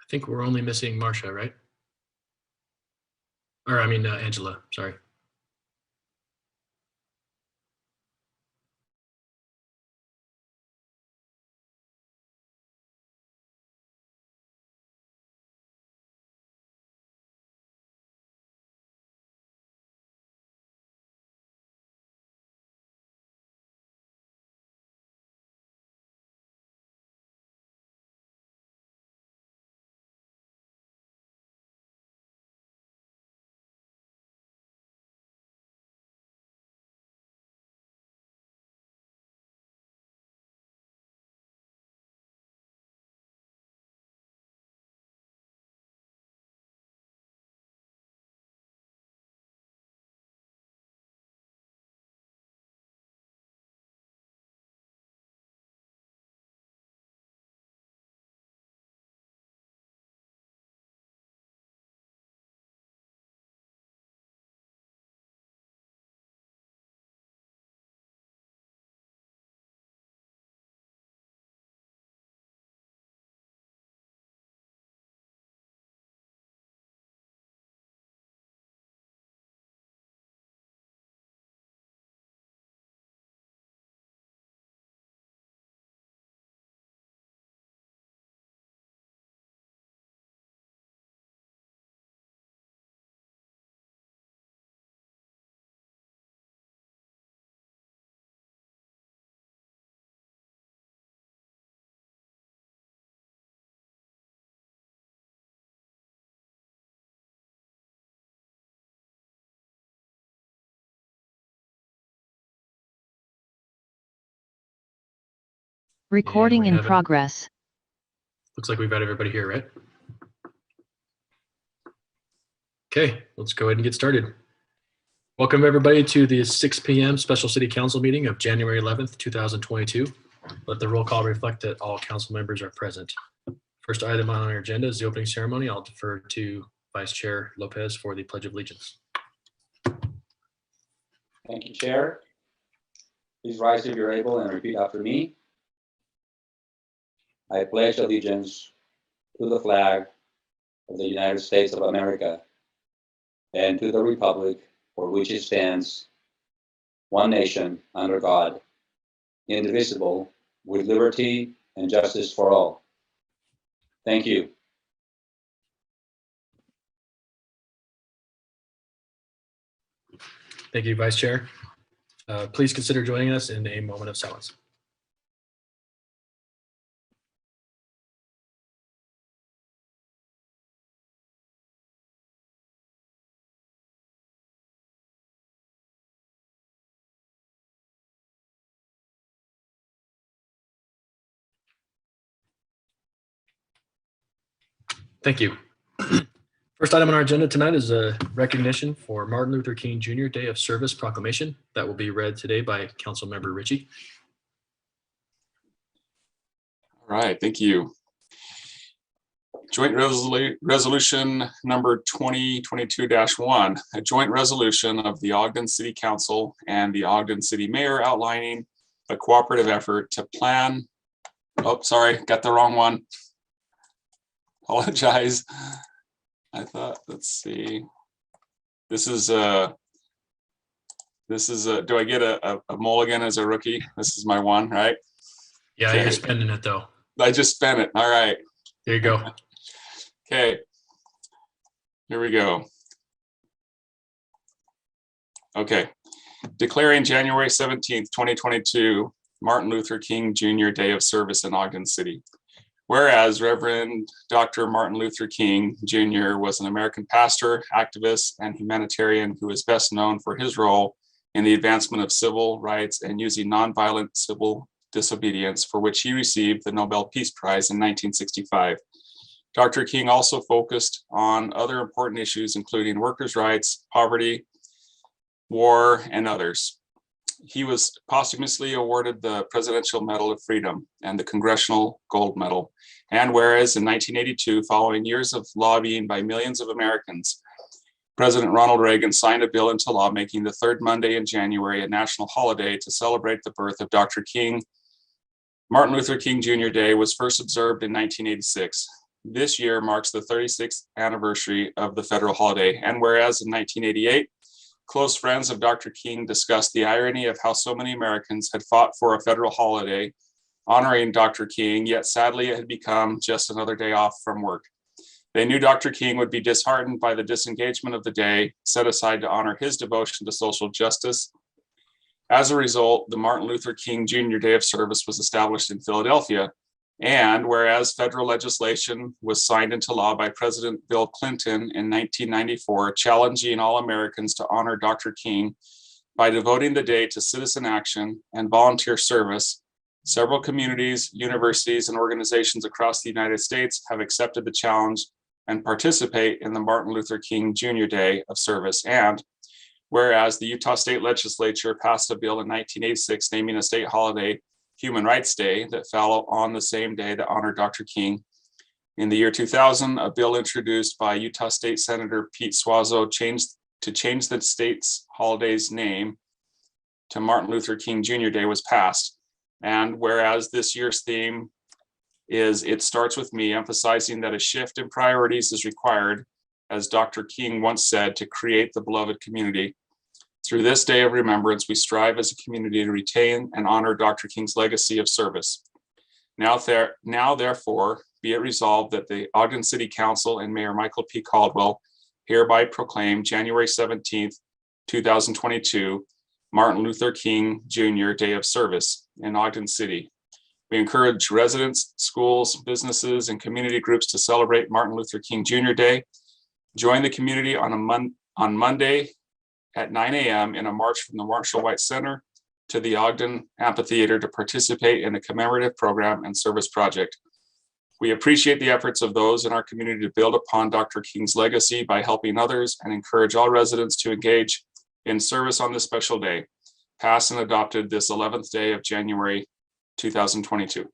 I think we're only missing Marcia, right? Or I mean, Angela, sorry. Recording in progress. Looks like we've got everybody here, right? Okay, let's go ahead and get started. Welcome everybody to the 6 p.m. Special City Council meeting of January 11th, 2022. Let the roll call reflect that all council members are present. First item on our agenda is the opening ceremony. I'll defer to Vice Chair Lopez for the Pledge of Allegiance. Thank you, Chair. Please rise if you're able and repeat after me. I pledge allegiance to the flag of the United States of America and to the republic for which it stands, one nation under God, indivisible, with liberty and justice for all. Thank you. Thank you, Vice Chair. Please consider joining us in a moment of silence. Thank you. First item on our agenda tonight is a recognition for Martin Luther King Jr. Day of Service proclamation that will be read today by Council Member Ritchie. All right, thank you. Joint resolution number 2022-1, a joint resolution of the Ogden City Council and the Ogden City Mayor outlining a cooperative effort to plan. Oh, sorry, got the wrong one. Apologize. I thought, let's see. This is do I get a mulligan as a rookie? This is my one, right? Yeah, okay. You're spending it though. I just spent it. All right. There you go. Okay. Here we go. Okay. Declaring January 17th, 2022, Martin Luther King Jr. Day of Service in Ogden City. Whereas Reverend Dr. Martin Luther King Jr. was an American pastor, activist, and humanitarian who is best known for his role in the advancement of civil rights and using nonviolent civil disobedience, for which he received the Nobel Peace Prize in 1965. Dr. King also focused on other important issues, including workers' rights, poverty, war, and others. He was posthumously awarded the Presidential Medal of Freedom and the Congressional Gold Medal. And whereas in 1982, following years of lobbying by millions of Americans, President Ronald Reagan signed a bill into law making the third Monday in January a national holiday to celebrate the birth of Dr. King. Martin Luther King Jr. Day was first observed in 1986. this year marks the 36th anniversary of the federal holiday. And whereas in 1988, close friends of Dr. King discussed the irony of how so many Americans had fought for a federal holiday honoring Dr. King, yet sadly it had become just another day off from work. They knew Dr. King would be disheartened by the disengagement of the day set aside to honor his devotion to social justice. As a result, the Martin Luther King Jr. Day of Service was established in Philadelphia. And whereas federal legislation was signed into law by President Bill Clinton in 1994, challenging all Americans to honor Dr. King by devoting the day to citizen action and volunteer service, several communities, universities, and organizations across the United States have accepted the challenge and participate in the Martin Luther King Jr. Day of Service. And whereas the Utah State Legislature passed a bill in 1986 naming a state holiday Human Rights Day that fell on the same day that honored Dr. King. In the year 2000, a bill introduced by Utah State Senator Pete Suazo changed the state's holiday's name to Martin Luther King Jr. Day was passed. And whereas this year's theme is It Starts With Me, emphasizing that a shift in priorities is required, as Dr. King once said, to create the beloved community. Through this day of remembrance, we strive as a community to retain and honor Dr. King's legacy of service. Now, therefore, be it resolved that the Ogden City Council and Mayor Michael P. Caldwell hereby proclaim January 17th, 2022, Martin Luther King Jr. Day of Service in Ogden City. We encourage residents, schools, businesses, and community groups to celebrate Martin Luther King Jr. Day. Join the community on Monday at 9 a.m. in a march from the Marshall White Center to the Ogden Amphitheater to participate in a commemorative program and service project. We appreciate the efforts of those in our community to build upon Dr. King's legacy by helping others and encourage all residents to engage in service on this special day, passed and adopted this 11th day of January 2022.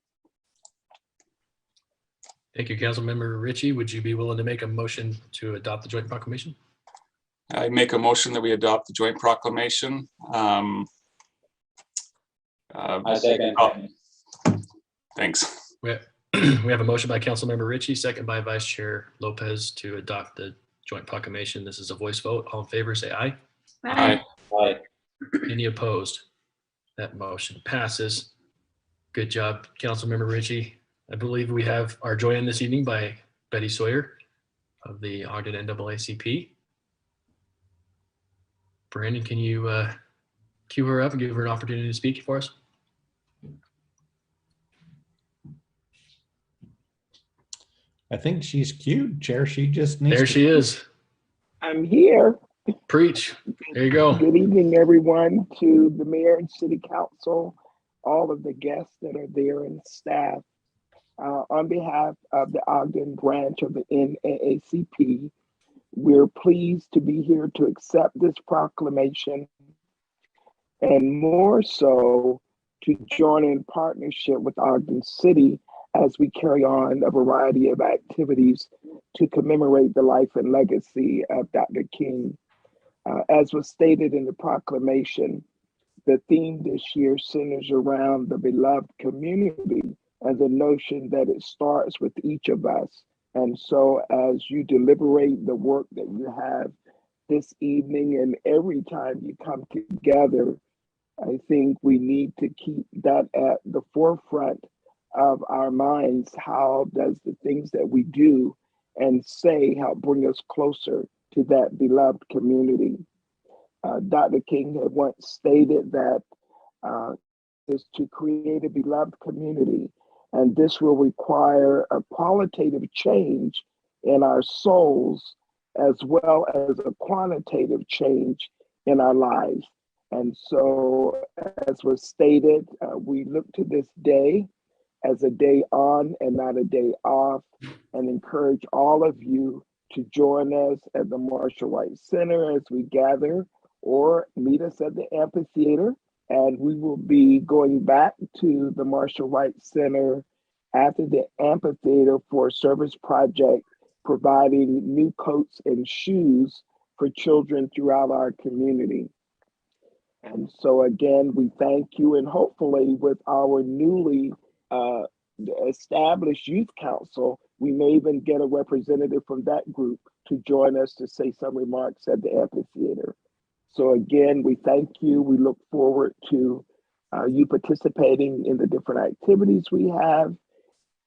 Thank you, Councilmember Ritchie. Would you be willing to make a motion to adopt the joint proclamation? I make a motion that we adopt the joint proclamation. I second. Thanks. We have a motion by Councilmember Ritchie, second by Vice Chair Lopez to adopt the joint proclamation. This is a voice vote. All in favor, say aye. Aye. Aye. Any opposed? That motion passes. Good job, Councilmember Ritchie. I believe we have our join this evening by Betty Sawyer of the Ogden NAACP. Brandon, can you cue her up and give her an opportunity to speak for us? I think she's queued, Chair. She just needs There to- she is. I'm here. Preach. There you go. Good evening, everyone, to the mayor and city council, all of the guests that are there and staff. On behalf of the Ogden branch of the NAACP, we're pleased to be here to accept this proclamation and more so to join in partnership with Ogden City as we carry on a variety of activities to commemorate the life and legacy of Dr. King. As was stated in the proclamation, the theme this year centers around the beloved community and the notion that it starts with each of us. And so as you deliberate the work that you have this evening and every time you come together, I think we need to keep that at the forefront of our minds. How does the things that we do and say help bring us closer to that beloved community? Dr. King had once stated that is to create a beloved community, and this will require a qualitative change in our souls as well as a quantitative change in our lives. And so, as was stated, we look to this day as a day on and not a day off, and encourage all of you to join us at the Marshall White Center as we gather, or meet us at the amphitheater. And we will be going back to the Marshall White Center after the amphitheater for a service project, providing new coats and shoes for children throughout our community. And so again, we thank you, and hopefully with our newly established youth council, We may even get a representative from that group to join us to say some remarks at the amphitheater. So again, we thank you. We look forward to you participating in the different activities we have.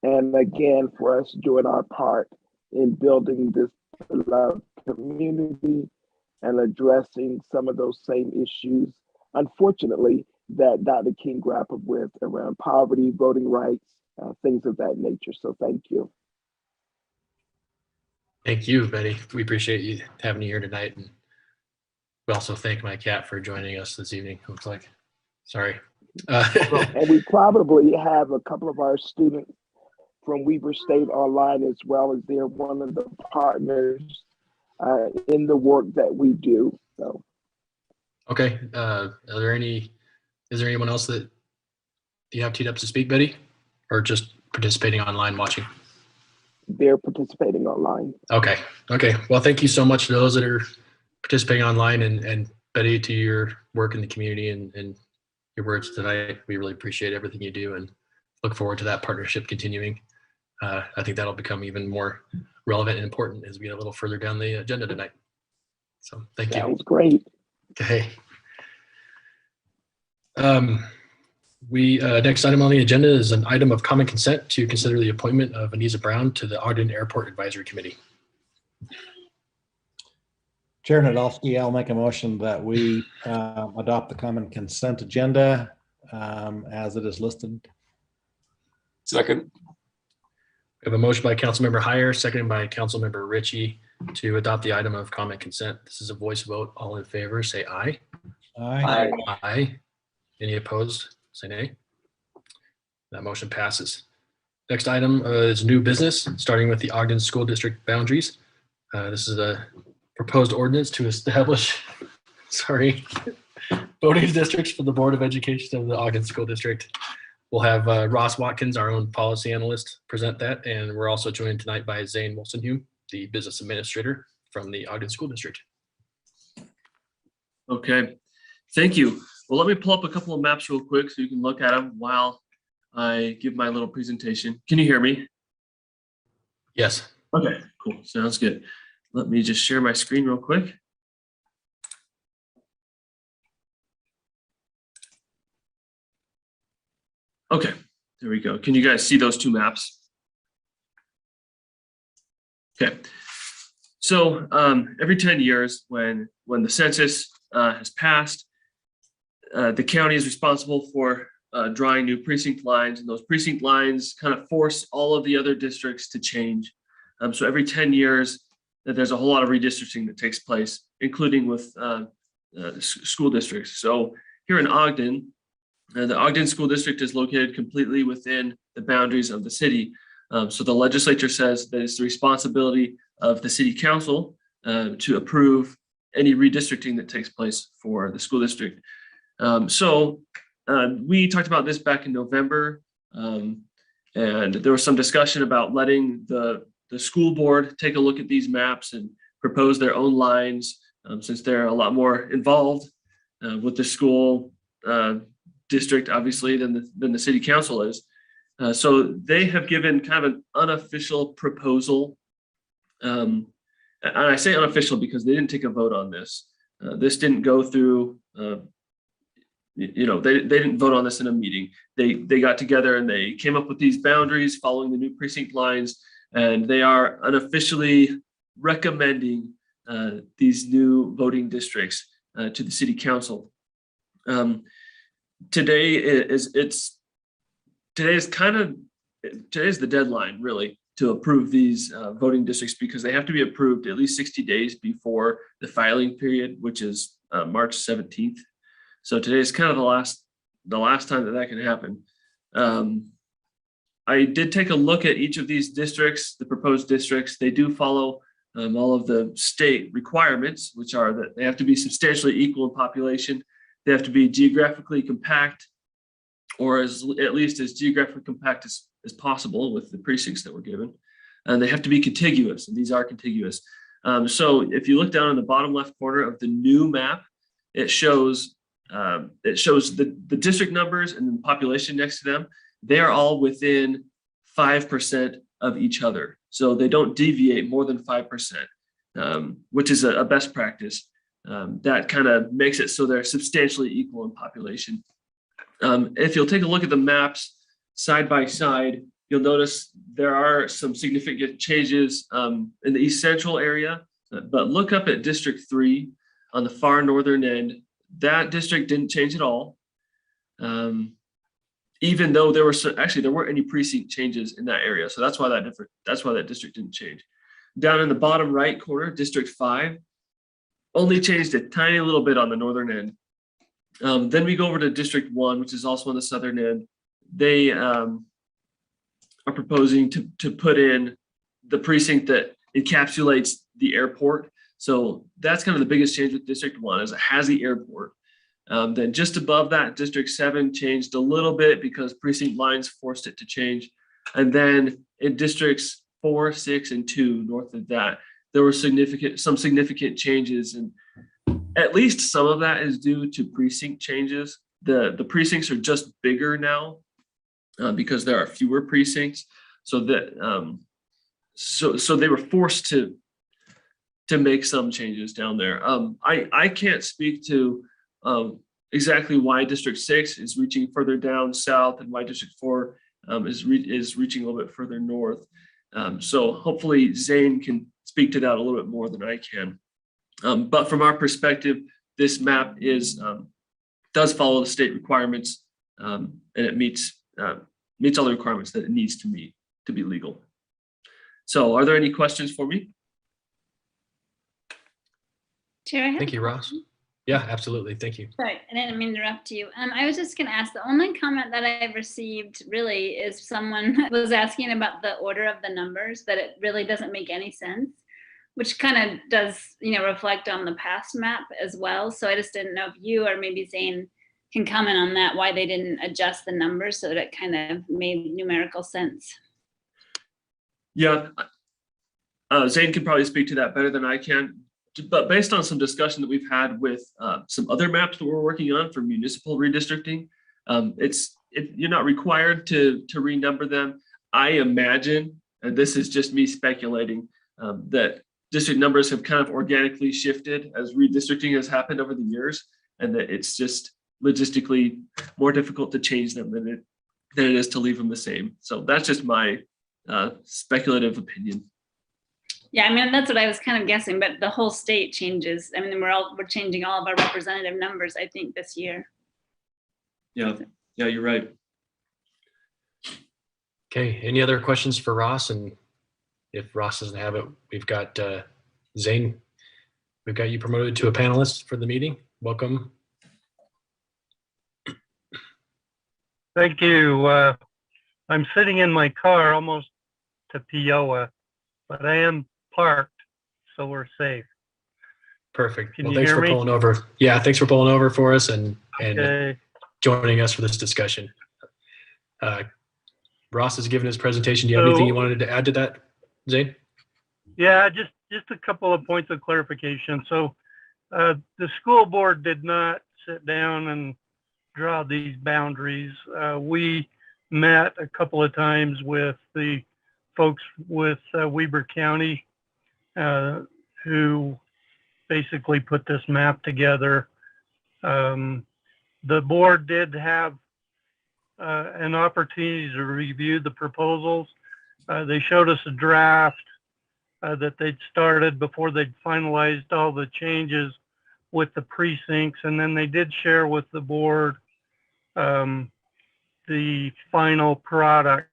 And again, for us doing our part in building this beloved community and addressing some of those same issues, unfortunately, that Dr. King grappled with around poverty, voting rights, things of that nature. So thank you. Thank you, Betty. We appreciate you having you here tonight. And we also thank my cat for joining us this evening, looks like. Sorry. And we probably have a couple of our students from Weber State online as well, as they're one of the partners in the work that we do. So. Okay. Is there anyone else that you have teed up to speak, Betty? Or just participating online watching? They're participating online. Okay. Okay. Well, thank you so much to those that are participating online, and Betty, to your work in the community and your words tonight. We really appreciate everything you do and look forward to that partnership continuing. I think that'll become even more relevant and important as we get a little further down the agenda tonight. So thank you. Sounds great. Okay. Next item on the agenda is an item of common consent to consider the appointment of Anisa Brown to the Ogden Airport Advisory Committee. Chair Nadolski, I'll make a motion that we adopt the common consent agenda as it is listed. Second. We have a motion by Councilmember Heyer, seconded by Councilmember Ritchie to adopt the item of common consent. This is a voice vote. All in favor, say aye. Aye. Aye. Any opposed, say nay. That motion passes. Next item is new business, starting with the Ogden School District boundaries. This is a proposed ordinance to establish, voting districts for the Board of Education of the Ogden School District. We'll have Ross Watkins, our own policy analyst, present that. And we're also joined tonight by Zane Wolstenhume, the business administrator from the Ogden School District. Okay, thank you. Well, let me pull up a couple of maps real quick so you can look at them while I give my little presentation. Can you hear me? Yes. Okay, cool. Sounds good. Let me just share my screen real quick. Okay, there we go. Can you guys see those two maps? Okay, so every 10 years when the census has passed, the county is responsible for drawing new precinct lines, and those precinct lines kind of force all of the other districts to change. So every 10 years, there's a whole lot of redistricting that takes place, including with school districts. So here in Ogden, the Ogden School District is located completely within the boundaries of the city. So the legislature says that it's the responsibility of the city council to approve any redistricting that takes place for the school district. We talked about this back in November, and there was some discussion about letting the school board take a look at these maps and propose their own lines, since they're a lot more involved with the school district, obviously, than the city council is. So they have given kind of an unofficial proposal. And I say unofficial because they didn't take a vote on this. This didn't go through, they didn't vote on this in a meeting. They got together and they came up with these boundaries following the new precinct lines, and they are unofficially recommending these new voting districts to the city council. Today is the deadline, really, to approve these voting districts, because they have to be approved at least 60 days before the filing period, which is March 17th. So today is kind of the last time that can happen. I did take a look at each of these districts, the proposed districts. They do follow all of the state requirements, which are that they have to be substantially equal in population. They have to be geographically compact, or at least as geographically compact as possible with the precincts that were given. And they have to be contiguous, and these are contiguous. So if you look down in the bottom left corner of the new map, it shows the district numbers and the population next to them. They are all within 5% of each other. so they don't deviate more than 5%, which is a best practice. That kind of makes it so they're substantially equal in population. If you'll take a look at the maps side by side, you'll notice there are some significant changes in the East Central area, but look up at District 3 on the far northern end. That district didn't change at all. Even though there weren't any precinct changes in that area. So that's why that district didn't change. Down in the bottom right corner, District 5 only changed a tiny little bit on the northern end. Then we go over to District 1, which is also on the southern end. They are proposing to put in the precinct that encapsulates the airport. So that's kind of the biggest change with District 1 is it has the airport. Then just above that, District 7 changed a little bit because precinct lines forced it to change. And then in Districts 4, 6, and 2, north of that, there were some significant changes. And at least some of that is due to precinct changes. The precincts are just bigger now because there are fewer precincts. So that so they were forced to make some changes down there. I can't speak to exactly why District 6 is reaching further down south and why District 4 is reaching a little bit further north. So hopefully Zane can speak to that a little bit more than I can. But from our perspective, this map does follow the state requirements, and it meets all the requirements that it needs to meet to be legal. So are there any questions for me? Chair, I have Thank you, Ross. Yeah, absolutely. Thank you. Sorry, I didn't mean to interrupt you. I was just going to ask, the only comment that I've received really is someone was asking about the order of the numbers, that it really doesn't make any sense, which kind of does, reflect on the past map as well. So I just didn't know if you or maybe Zane can comment on that, why they didn't adjust the numbers so that it kind of made numerical sense. Yeah, Zane can probably speak to that better than I can. But based on some discussion that we've had with some other maps that we're working on for municipal redistricting, you're not required to renumber them. I imagine, and this is just me speculating, that district numbers have kind of organically shifted as redistricting has happened over the years, and that it's just logistically more difficult to change them than it is to leave them the same. So that's just my speculative opinion. Yeah, that's what I was kind of guessing, but the whole state changes. We're changing all of our representative numbers, I think, this year. Yeah, you're right. Okay, any other questions for Ross? And if Ross doesn't have it, we've got Zane. We've got you promoted to a panelist for the meeting. Welcome. Thank you. I'm sitting in my car almost to Peoa, but I am parked, so we're safe. Perfect. Can Well, you thanks hear for me? pulling over. Yeah, thanks for pulling over for us and Okay. joining us for this discussion. Ross has given his presentation. Do you have anything you wanted to add to that, Zane? Yeah, just a couple of points of clarification. So the school board did not sit down and draw these boundaries. We met a couple of times with the folks with Weber County who basically put this map together. The board did have an opportunity to review the proposals. They showed us a draft that they'd started before they'd finalized all the changes with the precincts, and then they did share with the board the final product.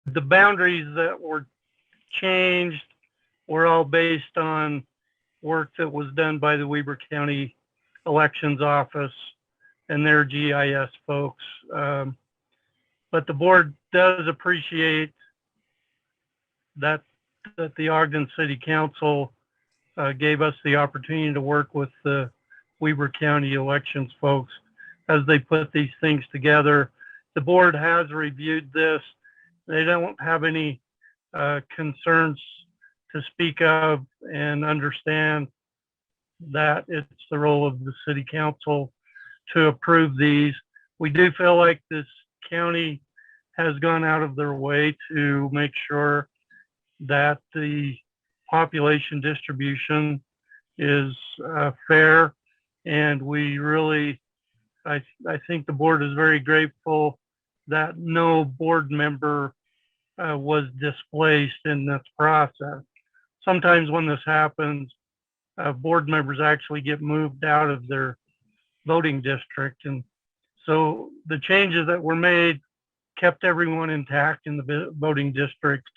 The boundaries that were changed were all based on work that was done by the Weber County Elections Office and their GIS folks. But the board does appreciate that the Ogden City Council gave us the opportunity to work with the Weber County elections folks as they put these things together. The board has reviewed this. They don't have any concerns to speak of and understand that it's the role of the city council to approve these. We do feel like this county has gone out of their way to make sure that the population distribution is fair. And we really, I think the board is very grateful that no board member was displaced in this process. Sometimes when this happens, board members actually get moved out of their voting district. And so the changes that were made kept everyone intact in the voting districts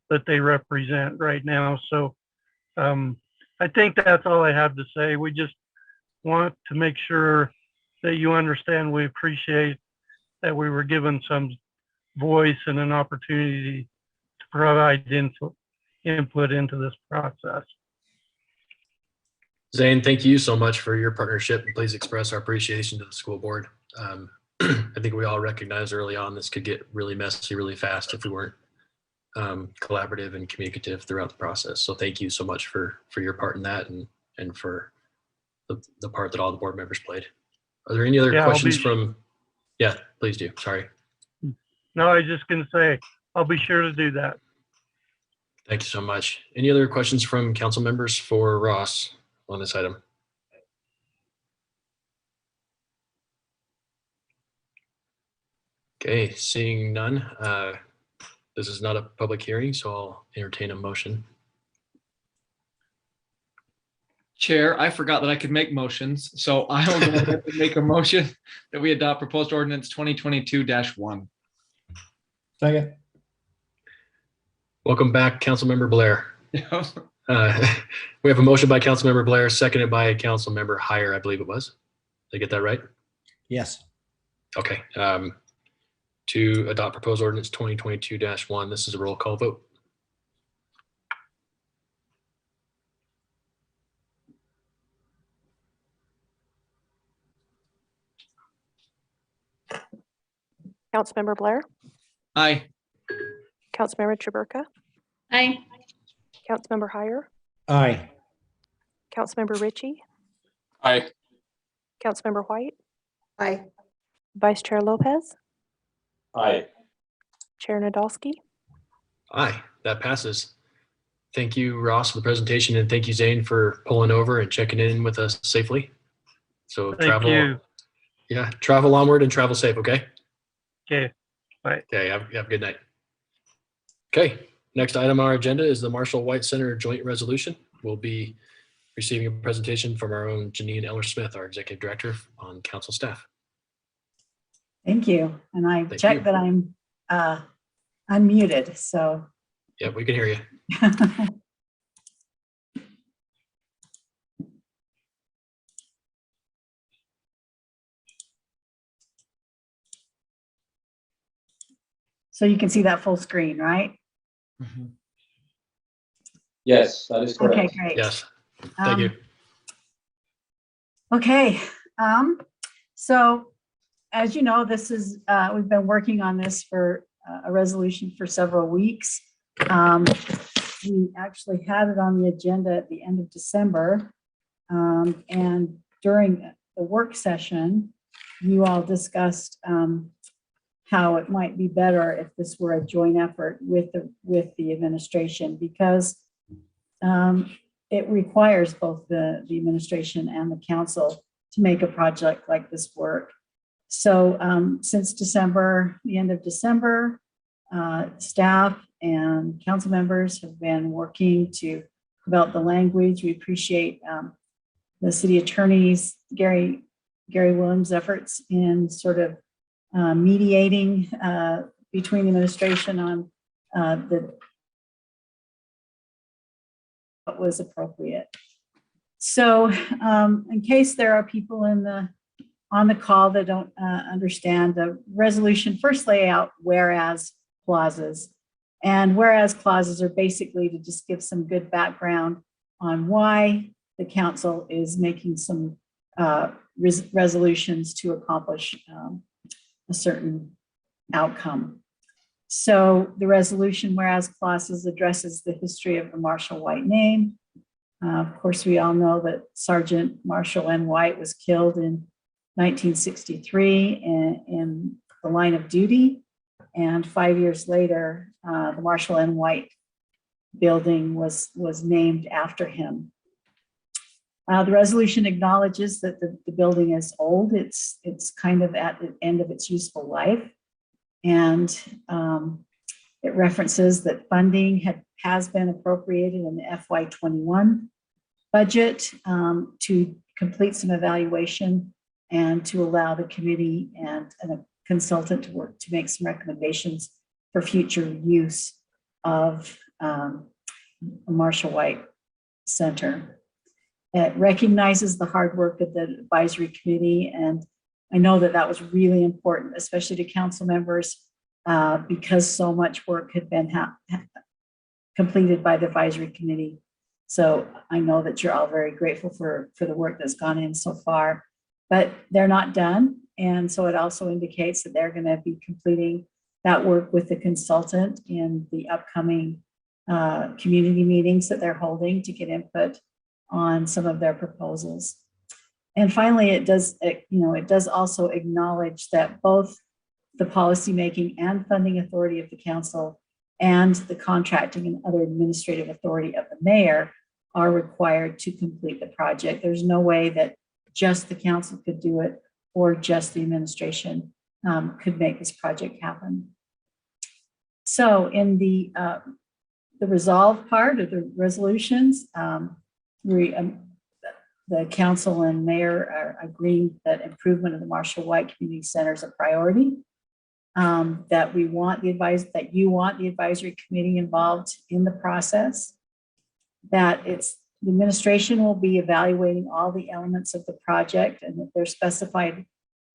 that they represent right now. So I think that's all I have to say. We just want to make sure that you understand we appreciate that we were given some voice and an opportunity to provide input into this process. Zane, thank you so much for your partnership, and please express our appreciation to the school board. I think we all recognized early on this could get really messy really fast if we weren't collaborative and communicative throughout the process. So thank you so much for your part in that, and for the part that all the board members played. Are there any other questions from? Yeah, please do. Sorry. No, I was just going to say, I'll be sure to do that. Thank you so much. Any other questions from council members for Ross on this item? Okay, seeing none. This is not a public hearing, so I'll entertain a motion. Chair, I forgot that I could make motions, so I will go ahead and make a motion that we adopt proposed ordinance 2022-1. Second. Welcome back, Councilmember Blair. We have a motion by Councilmember Blair, seconded by Councilmember Heyer, I believe it was. Did I get that right? Yes. Okay. To adopt proposed ordinance 2022-1, this is a roll call vote. Councilmember Blair, Aye. Councilmember Traburka, Aye. Councilmember Heyer, Aye. Councilmember Ritchie, Aye. Councilmember White, Aye. Vice Chair Lopez, Aye. Chair Nadolski. Aye, that passes. Thank you, Ross, for the presentation, and thank you, Zane, for pulling over and checking in with us safely. So Thank you. Yeah, travel onward and travel safe, okay? Okay, bye. Okay, have a good night. Okay, next item on our agenda is the Marshall White Center Joint Resolution. We'll be receiving a presentation from our own Janine Eller-Smith, our Executive Director on council staff. Thank you. And I Thank checked you. that I'm unmuted, so. Yeah, we can hear you. So you can see that full screen, right? Yes, that is correct. Okay, great. Yes, thank you. Okay, so as you know, this is, we've been working on this for a resolution for several weeks. We actually had it on the agenda at the end of December. And during the work session, you all discussed how it might be better if this were a joint effort with the administration, because it requires both the administration and the council to make a project like this work. So since December, the end of December, staff and council members have been working to develop the language. We appreciate the city attorney's Gary Williams' efforts in sort of mediating between the administration on what was appropriate. So in case there are people on the call that don't understand, the resolution first lay out whereas clauses. And whereas clauses are basically to just give some good background on why the council is making some resolutions to accomplish a certain outcome. So the resolution whereas clauses addresses the history of the Marshall White name. Of course, we all know that Sergeant Marshall N. White was killed in 1963 in the line of duty. And 5 years later, the Marshall N. White building was named after him. The resolution acknowledges that the building is old. It's kind of at the end of its useful life. And it references that funding has been appropriated in the FY21 budget to complete some evaluation and to allow the committee and a consultant to work to make some recommendations for future use of Marshall White Center. It recognizes the hard work of the advisory committee, and I know that was really important, especially to council members, because so much work had been completed by the advisory committee. So I know that you're all very grateful for the work that's gone in so far, but they're not done. And so it also indicates that they're going to be completing that work with the consultant in the upcoming community meetings that they're holding to get input on some of their proposals. And finally, it does also acknowledge that both the policymaking and funding authority of the council and the contracting and other administrative authority of the mayor are required to complete the project. There's no way that just the council could do it or just the administration could make this project happen. So in the resolve part of the resolutions, the council and mayor are agreeing that improvement of the Marshall White Community Center is a priority. That you want the advisory committee involved in the process. That the administration will be evaluating all the elements of the project, and that they're specified,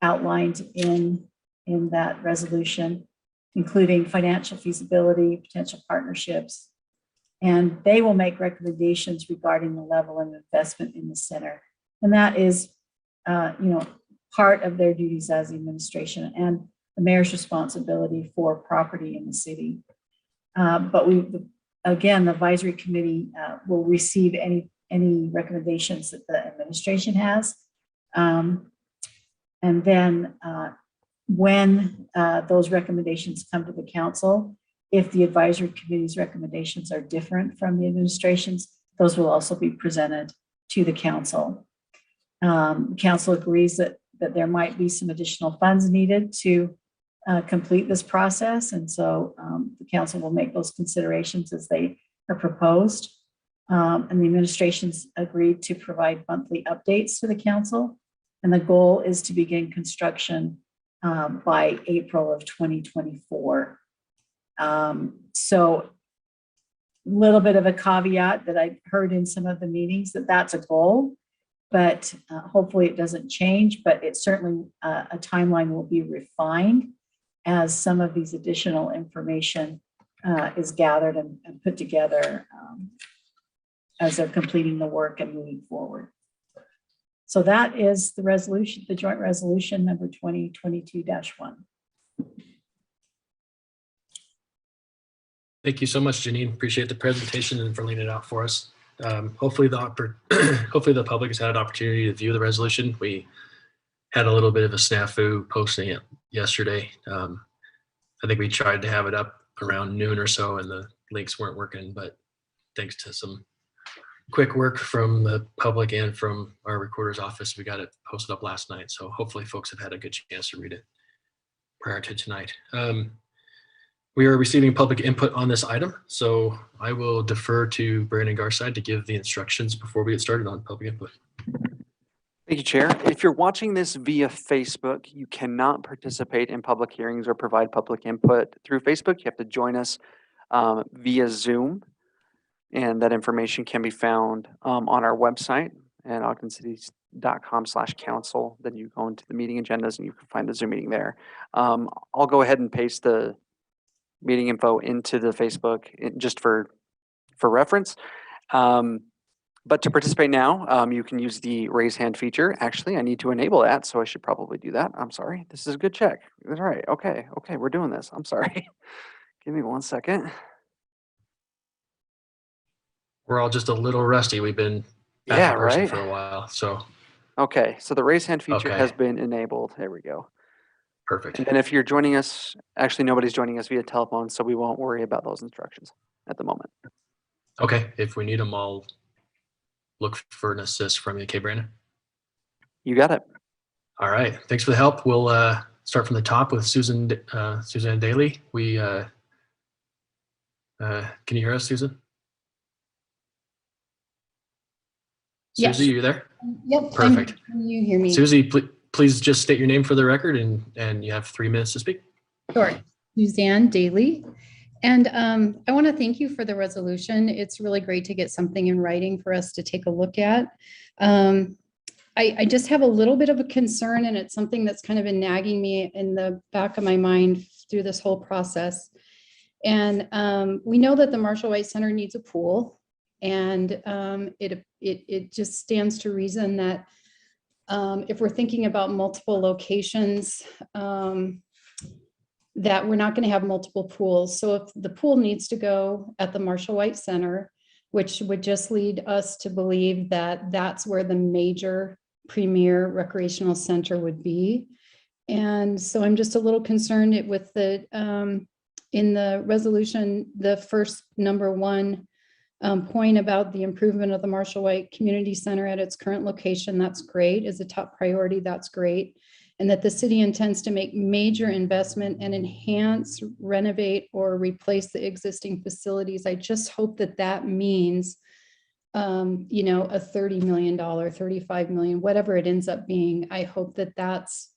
outlined in that resolution, including financial feasibility, potential partnerships. And they will make recommendations regarding the level of investment in the center. And that is, part of their duties as the administration and the mayor's responsibility for property in the city. But the advisory committee will receive any recommendations that the administration has. And then when those recommendations come to the council, if the advisory committee's recommendations are different from the administration's, those will also be presented to the council. Council agrees that there might be some additional funds needed to complete this process. And so the council will make those considerations as they are proposed. And the administration's agreed to provide monthly updates to the council. And the goal is to begin construction by April of 2024. So a little bit of a caveat that I heard in some of the meetings that's a goal, but hopefully it doesn't change, but it certainly a timeline will be refined as some of these additional information is gathered and put together as they're completing the work and moving forward. So that is the resolution, the joint resolution number 2022-1. Thank you so much, Janine. Appreciate the presentation and for laying it out for us. Hopefully the public has had an opportunity to view the resolution. We had a little bit of a snafu posting it yesterday. I think we tried to have it up around noon or so and the links weren't working, but thanks to some quick work from the public and from our recorder's office, we got it posted up last night. So hopefully folks have had a good chance to read it prior to tonight. We are receiving public input on this item, so I will defer to Brandon Garside to give the instructions before we get started on public input. Thank you, Chair. If you're watching this via Facebook, you cannot participate in public hearings or provide public input through Facebook. You have to join us via Zoom, and that information can be found on our website at ogdencity.com/council. Then you go into the meeting agendas and you can find the Zoom meeting there. I'll go ahead and paste the meeting info into the Facebook just for reference. But to participate now, you can use the raise hand feature. Actually, I need to enable that, so I should probably do that. I'm sorry. This is a good check. All right. Okay, we're doing this. I'm sorry. Give me 1 second. We're all just a little rusty. We've been back in person for a while, so. Okay, so the raise hand feature has been enabled. There we go. Perfect. And if you're joining us, actually nobody's joining us via telephone, so we won't worry about those instructions at the moment. Okay, if we need them, I'll look for an assist from you. Okay, Brandon? You got it. All right, thanks for the help. We'll start from the top with Suzanne Daly. Can you hear us, Susan? Yes. Susie, you there? Yep. Perfect. Can you hear me? Susie, please just state your name for the record, and you have 3 minutes to speak. Sure. Suzanne Daly. And I want to thank you for the resolution. It's really great to get something in writing for us to take a look at. I just have a little bit of a concern, and it's something that's kind of been nagging me in the back of my mind through this whole process. And we know that the Marshall White Center needs a pool, and it just stands to reason that if we're thinking about multiple locations, that we're not going to have multiple pools. So if the pool needs to go at the Marshall White Center, which would just lead us to believe that that's where the major premier recreational center would be. And so I'm just a little concerned with the, in the resolution, the first number 1 point about the improvement of the Marshall White Community Center at its current location. That's great. Is a top priority. That's great. And that the city intends to make major investment and enhance, renovate, or replace the existing facilities. I just hope that that means, you know, a $30 million, $35 million, whatever it ends up being. I hope that that's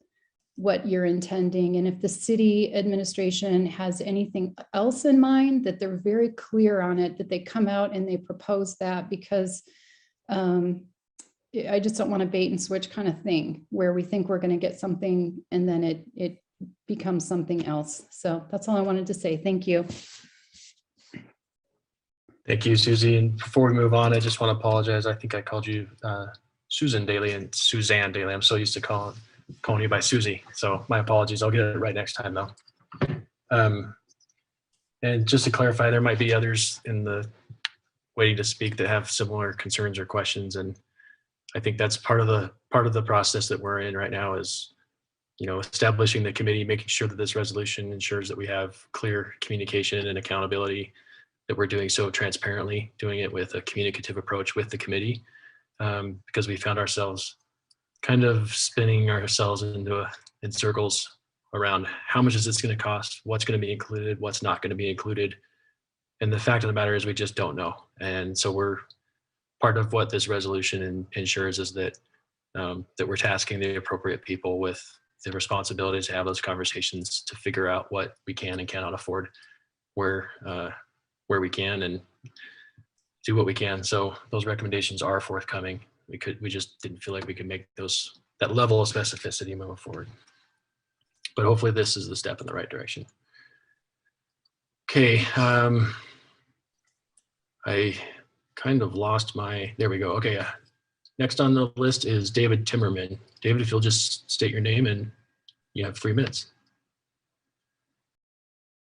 what you're intending. And if the city administration has anything else in mind, that they're very clear on it, that they come out and they propose that, because I just don't want a bait and switch kind of thing where we think we're going to get something and then it becomes something else. So that's all I wanted to say. Thank you. Thank you, Susie. And before we move on, I just want to apologize. I think I called you Susan Daly and Suzanne Daly. I'm so used to calling you by Susie. So my apologies. I'll get it right next time though. And just to clarify, there might be others in the waiting to speak that have similar concerns or questions. And I think that's part of the process that we're in right now is, you know, establishing the committee, making sure that this resolution ensures that we have clear communication and accountability, that we're doing so transparently, doing it with a communicative approach with the committee, because we found ourselves kind of spinning ourselves in circles around how much is this going to cost, what's going to be included, what's not going to be included. And the fact of the matter is we just don't know. And so we're part of what this resolution ensures is that that we're tasking the appropriate people with the responsibilities to have those conversations to figure out what we can and cannot afford, where we can, and do what we can. So those recommendations are forthcoming. We just didn't feel like we could make that level of specificity moving forward. But hopefully this is the step in the right direction. Okay, I kind of lost there we go. Okay, next on the list is David Timmerman. David, if you'll just state your name, and you have 3 minutes.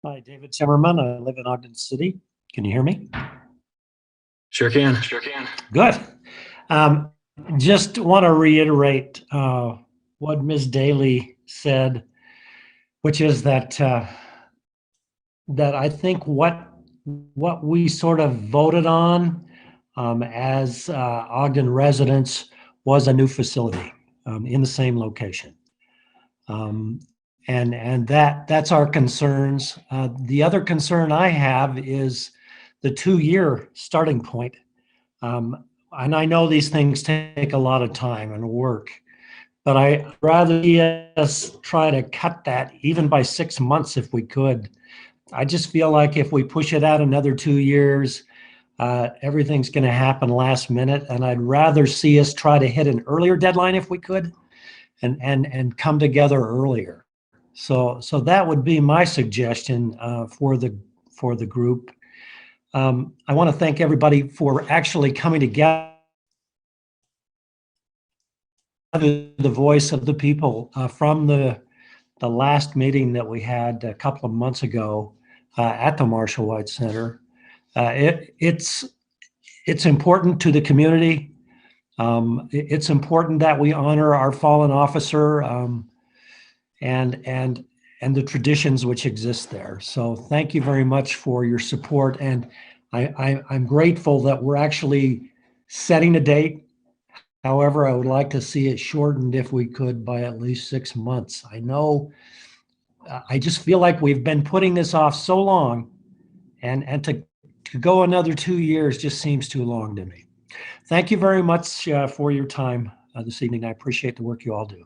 Hi, David Timmerman. I live in Ogden City. Can you hear me? Sure can. Good. Just want to reiterate what Ms. Daly said, which is that that I think what we sort of voted on as Ogden residents was a new facility in the same location. And that's our concerns. The other concern I have is the 2-year starting point. And I know these things take a lot of time and work, but I'd rather see us try to cut that even by 6 months if we could. I just feel like if we push it out another 2 years, everything's going to happen last minute. And I'd rather see us try to hit an earlier deadline if we could, and come together earlier. So that would be my suggestion for the group. I want to thank everybody for actually coming together, the voice of the people from the last meeting that we had a couple of months ago at the Marshall White Center. It's important to the community. It's important that we honor our fallen officer. and the traditions which exist there. So thank you very much for your support. And I'm grateful that we're actually setting a date. However, I would like to see it shortened if we could by at least 6 months. I know, I just feel like we've been putting this off so long, and to go another 2 years just seems too long to me. Thank you very much for your time this evening. I appreciate the work you all do.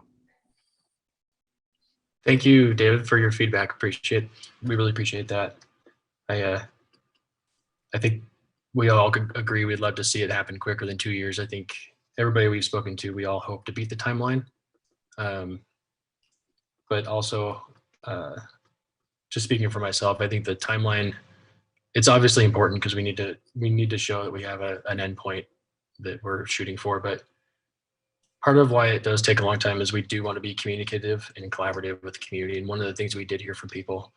Thank you, David, for your feedback. We really appreciate that. I think we all could agree we'd love to see it happen quicker than 2 years. I think everybody we've spoken to, we all hope to beat the timeline. But also, just speaking for myself, I think the timeline, it's obviously important because we need to show that we have an endpoint that we're shooting for. But part of why it does take a long time is we do want to be communicative and collaborative with the community. And one of the things we did hear from people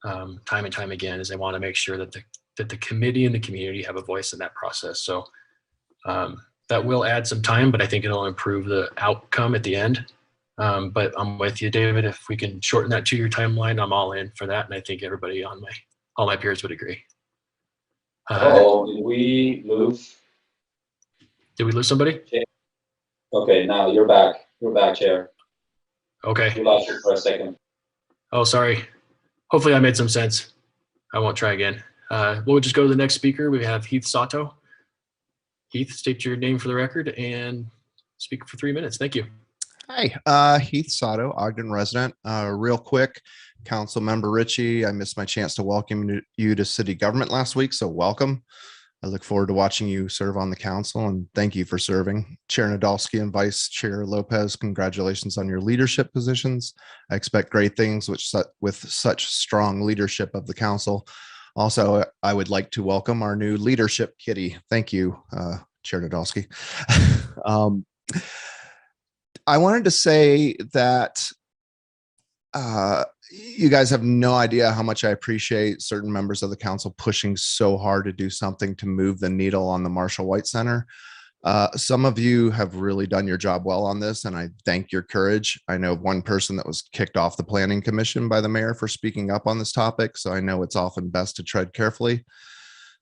time and time again is they want to make sure that the committee and the community have a voice in that process. So that will add some time, but I think it'll improve the outcome at the end. But I'm with you, David. If we can shorten that 2-year timeline, I'm all in for that. And I think everybody on all my peers would agree. Did we lose? Did we lose somebody? Okay, now you're back. You're back, Chair. Okay. We lost you for a second. Oh, sorry. Hopefully I made some sense. I won't try again. We'll just go to the next speaker. We have Heath Sato. Heath, state your name for the record and speak for 3 minutes. Thank you. Hi, Heath Sato, Ogden resident. Real quick, Council Member Ritchie, I missed my chance to welcome you to city government last week, so welcome. I look forward to watching you serve on the council, and thank you for serving. Chair Nadolski and Vice Chair Lopez, congratulations on your leadership positions. I expect great things with such strong leadership of the council. Also, I would like to welcome our new leadership kitty. Thank you, Chair Nadolski. I wanted to say that you guys have no idea how much I appreciate certain members of the council pushing so hard to do something to move the needle on the Marshall White Center. Some of you have really done your job well on this, and I thank your courage. I know of one person that was kicked off the planning commission by the mayor for speaking up on this topic, so I know it's often best to tread carefully.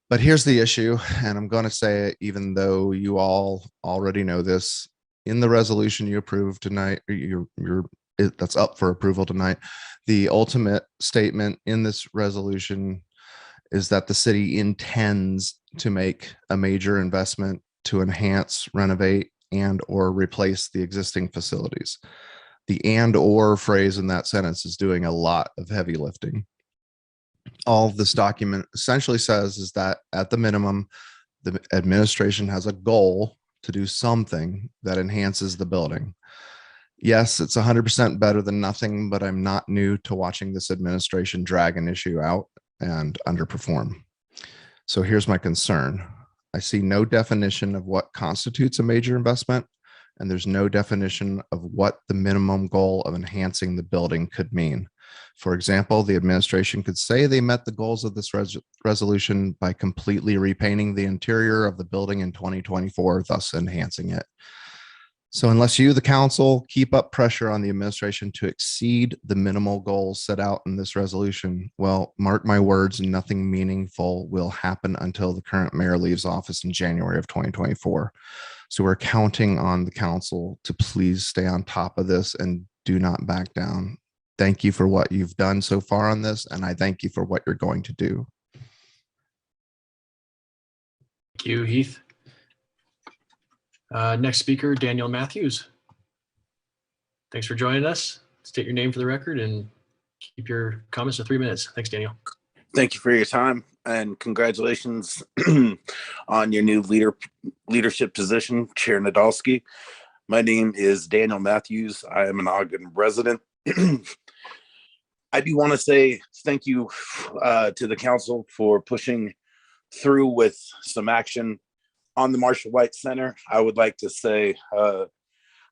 But here's the issue, and I'm going to say it even though you all already know this. In the resolution you approved tonight, that's up for approval tonight, the ultimate statement in this resolution is that the city intends to make a major investment to enhance, renovate, and or replace the existing facilities. The and or phrase in that sentence is doing a lot of heavy lifting. All of this document essentially says is that at the minimum, the administration has a goal to do something that enhances the building. Yes, it's 100% better than nothing, but I'm not new to watching this administration drag an issue out and underperform. So here's my concern. I see no definition of what constitutes a major investment, and there's no definition of what the minimum goal of enhancing the building could mean. For example, the administration could say they met the goals of this resolution by completely repainting the interior of the building in 2024, thus enhancing it. So unless you, the council, keep up pressure on the administration to exceed the minimal goals set out in this resolution, well, mark my words, nothing meaningful will happen until the current mayor leaves office in January of 2024. So we're counting on the council to please stay on top of this and do not back down. Thank you for what you've done so far on this, and I thank you for what you're going to do. Thank you, Heath. Next speaker, Daniel Matthews. Thanks for joining us. State your name for the record and keep your comments to 3 minutes. Thanks, Daniel. Thank you for your time and congratulations on your new leadership position, Chair Nadolski. My name is Daniel Matthews. I am an Ogden resident. I do want to say thank you to the council for pushing through with some action on the Marshall White Center. I would like to say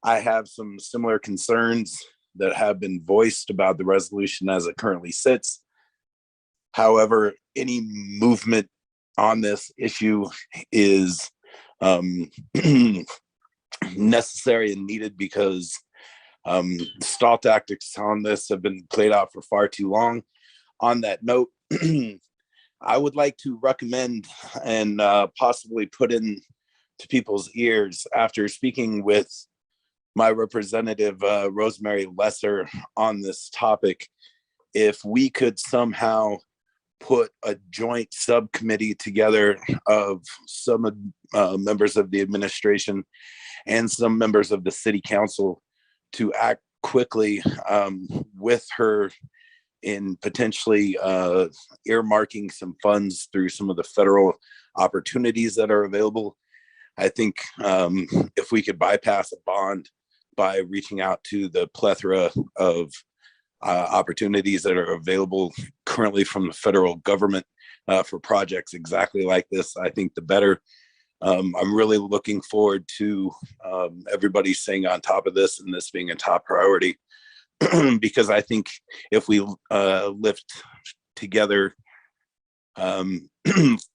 I have some similar concerns that have been voiced about the resolution as it currently sits. However, any movement on this issue is necessary and needed because Stall tactics on this have been played out for far too long. On that note, I would like to recommend and possibly put in to people's ears after speaking with my representative, Rosemary Lesser, on this topic, if we could somehow put a joint subcommittee together of some members of the administration and some members of the city council to act quickly with her in potentially earmarking some funds through some of the federal opportunities that are available. I think if we could bypass a bond by reaching out to the plethora of opportunities that are available currently from the federal government for projects exactly like this, I think the better. I'm really looking forward to everybody staying on top of this and this being a top priority because I think if we lift together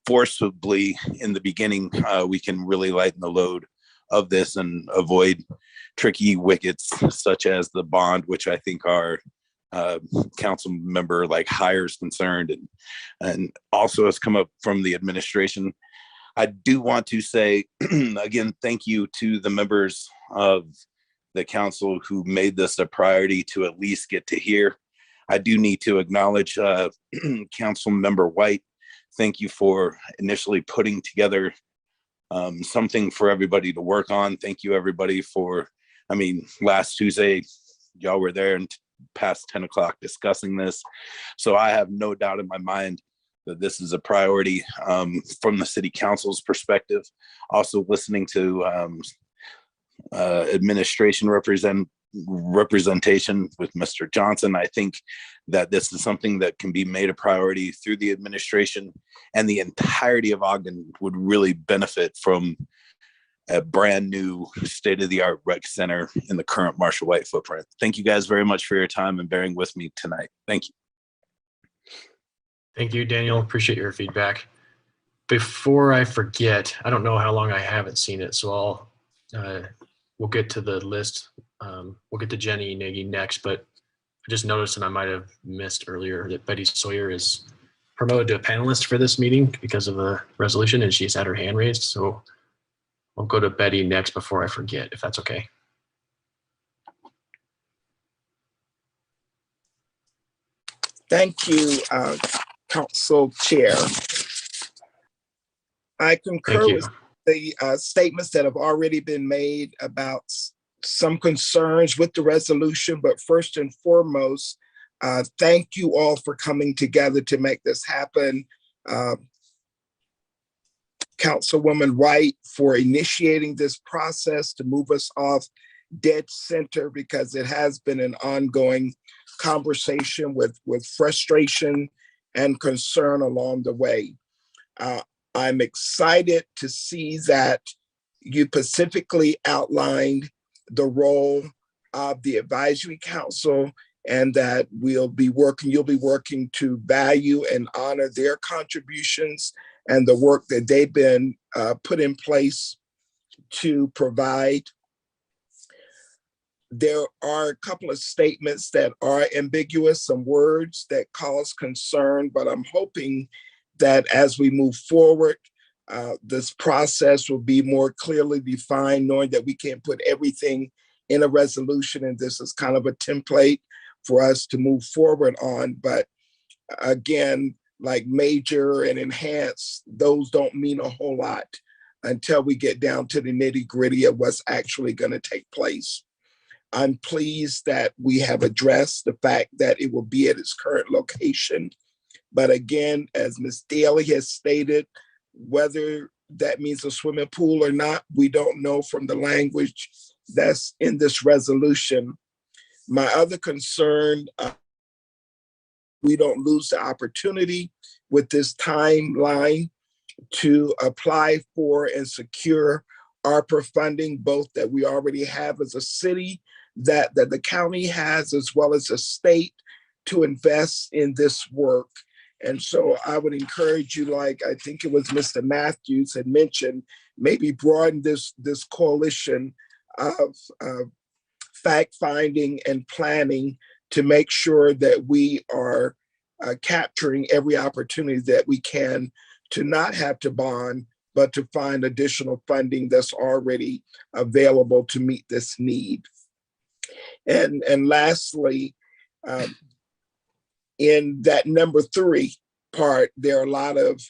forcibly in the beginning, we can really lighten the load of this and avoid tricky wickets such as the bond, which I think our council member like Hire is concerned and also has come up from the administration. I do want to say again, thank you to the members of the council who made this a priority to at least get to here. I do need to acknowledge Council Member White. Thank you for initially putting together something for everybody to work on. Thank you everybody for, I mean, last Tuesday, y'all were there and past 10 o'clock discussing this. So I have no doubt in my mind that this is a priority from the city council's perspective. Also listening to administration representation with Mr. Johnson, I think that this is something that can be made a priority through the administration, and the entirety of Ogden would really benefit from a brand new state-of-the-art rec center in the current Marshall White footprint. Thank you guys very much for your time and bearing with me tonight. Thank you. Thank you, Daniel. Appreciate your feedback. Before I forget, I don't know how long I haven't seen it, so we'll get to the list. We'll get to Jenny Nagy next, but I just noticed, and I might have missed earlier, that Betty Sawyer is promoted to a panelist for this meeting because of the resolution, and she's had her hand raised. So I'll go to Betty next before I forget, if that's okay. Thank you, Council Chair. I concur with the statements that have already been made about some concerns with the resolution, but first and foremost, thank you all for coming together to make this happen. Councilwoman White for initiating this process to move us off dead center, because it has been an ongoing conversation with frustration and concern along the way. I'm excited to see that you specifically outlined the role of the advisory council, and that you'll be working to value and honor their contributions and the work that they've been put in place to provide. There are a couple of statements that are ambiguous, some words that cause concern, but I'm hoping that as we move forward, this process will be more clearly defined, knowing that we can't put everything in a resolution, and this is kind of a template for us to move forward on. But again, like major and enhance, those don't mean a whole lot until we get down to the nitty-gritty of what's actually going to take place. I'm pleased that we have addressed the fact that it will be at its current location. But again, as Ms. Daly has stated, whether that means a swimming pool or not, we don't know from the language that's in this resolution. My other concern, we don't lose the opportunity with this timeline to apply for and secure ARPA funding, both that we already have as a city, that the county has, as well as the state, to invest in this work. And so I would encourage you, like I think it was Mr. Matthews had mentioned, maybe broaden this coalition of fact finding and planning to make sure that we are capturing every opportunity that we can to not have to bond, but to find additional funding that's already available to meet this need. And lastly, in that number 3 part, there are a lot of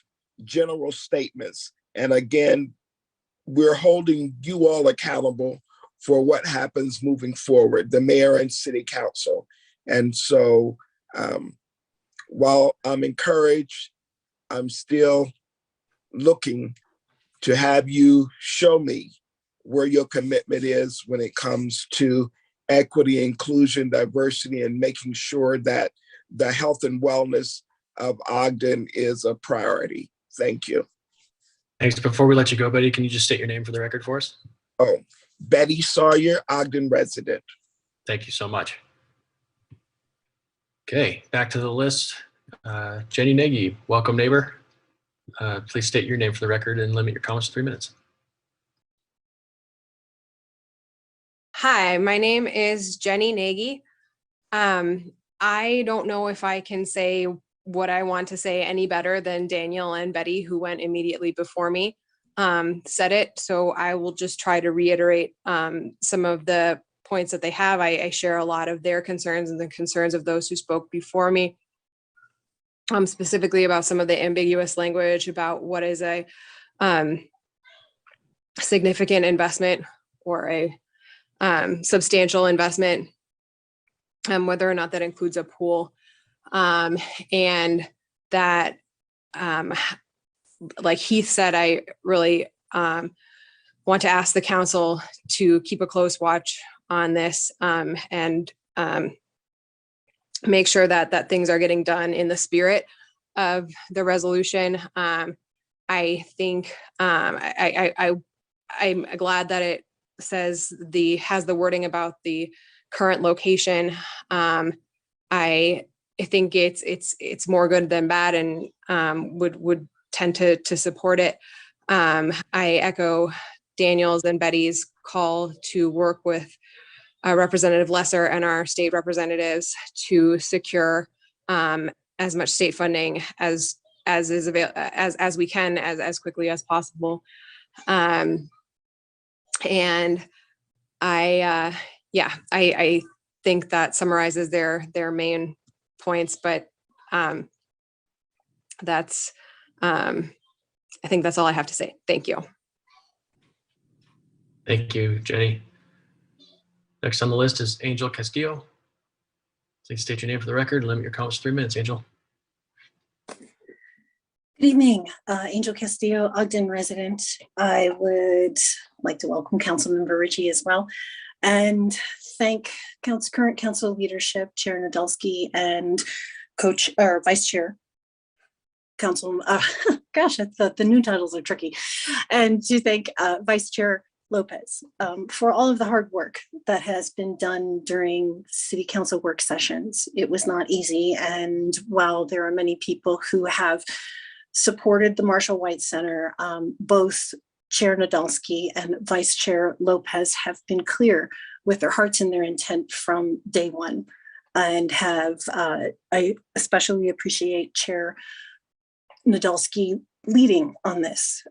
general statements. And again, we're holding you all accountable for what happens moving forward, the mayor and city council. And so while I'm encouraged, I'm still looking to have you show me where your commitment is when it comes to equity, inclusion, diversity, and making sure that the health and wellness of Ogden is a priority. Thank you. Thanks. Before we let you go, Betty, can you just state your name for the record for us? Oh, Betty Sawyer, Ogden resident. Thank you so much. Okay, back to the list. Jenny Nagy, welcome neighbor. Please state your name for the record and limit your comments to 3 minutes. Hi, my name is Jenny Nagy. I don't know if I can say what I want to say any better than Daniel and Betty, who went immediately before me, said it. So I will just try to reiterate some of the points that they have. I share a lot of their concerns and the concerns of those who spoke before me, specifically about some of the ambiguous language about what is a significant investment or a substantial investment, whether or not that includes a pool. And that, like Heath said, I really want to ask the council to keep a close watch on this and make sure that things are getting done in the spirit of the resolution. I think I'm glad that it says has the wording about the current location. I think it's more good than bad, and would tend to support it. I echo Daniel's and Betty's call to work with Representative Lesser and our state representatives to secure as much state funding as is available as we can as quickly as possible. And I think that summarizes their main points, but that's I think that's all I have to say. Thank you. Thank you, Jenny. Next on the list is Angel Castillo. Please state your name for the record and limit your comments to 3 minutes, Angel. Good evening, Angel Castillo, Ogden resident. I would like to welcome Councilmember Ritchie as well, and thank current council leadership, Chair Nadolski and Vice Chair Council. Gosh, the new titles are tricky, and to thank Vice Chair Lopez for all of the hard work that has been done during city council work sessions. It was not easy, and while there are many people who have supported the Marshall White Center, both Chair Nadolski and Vice Chair Lopez have been clear with their hearts and their intent from day one, and have I especially appreciate Chair Nadolski leading on this.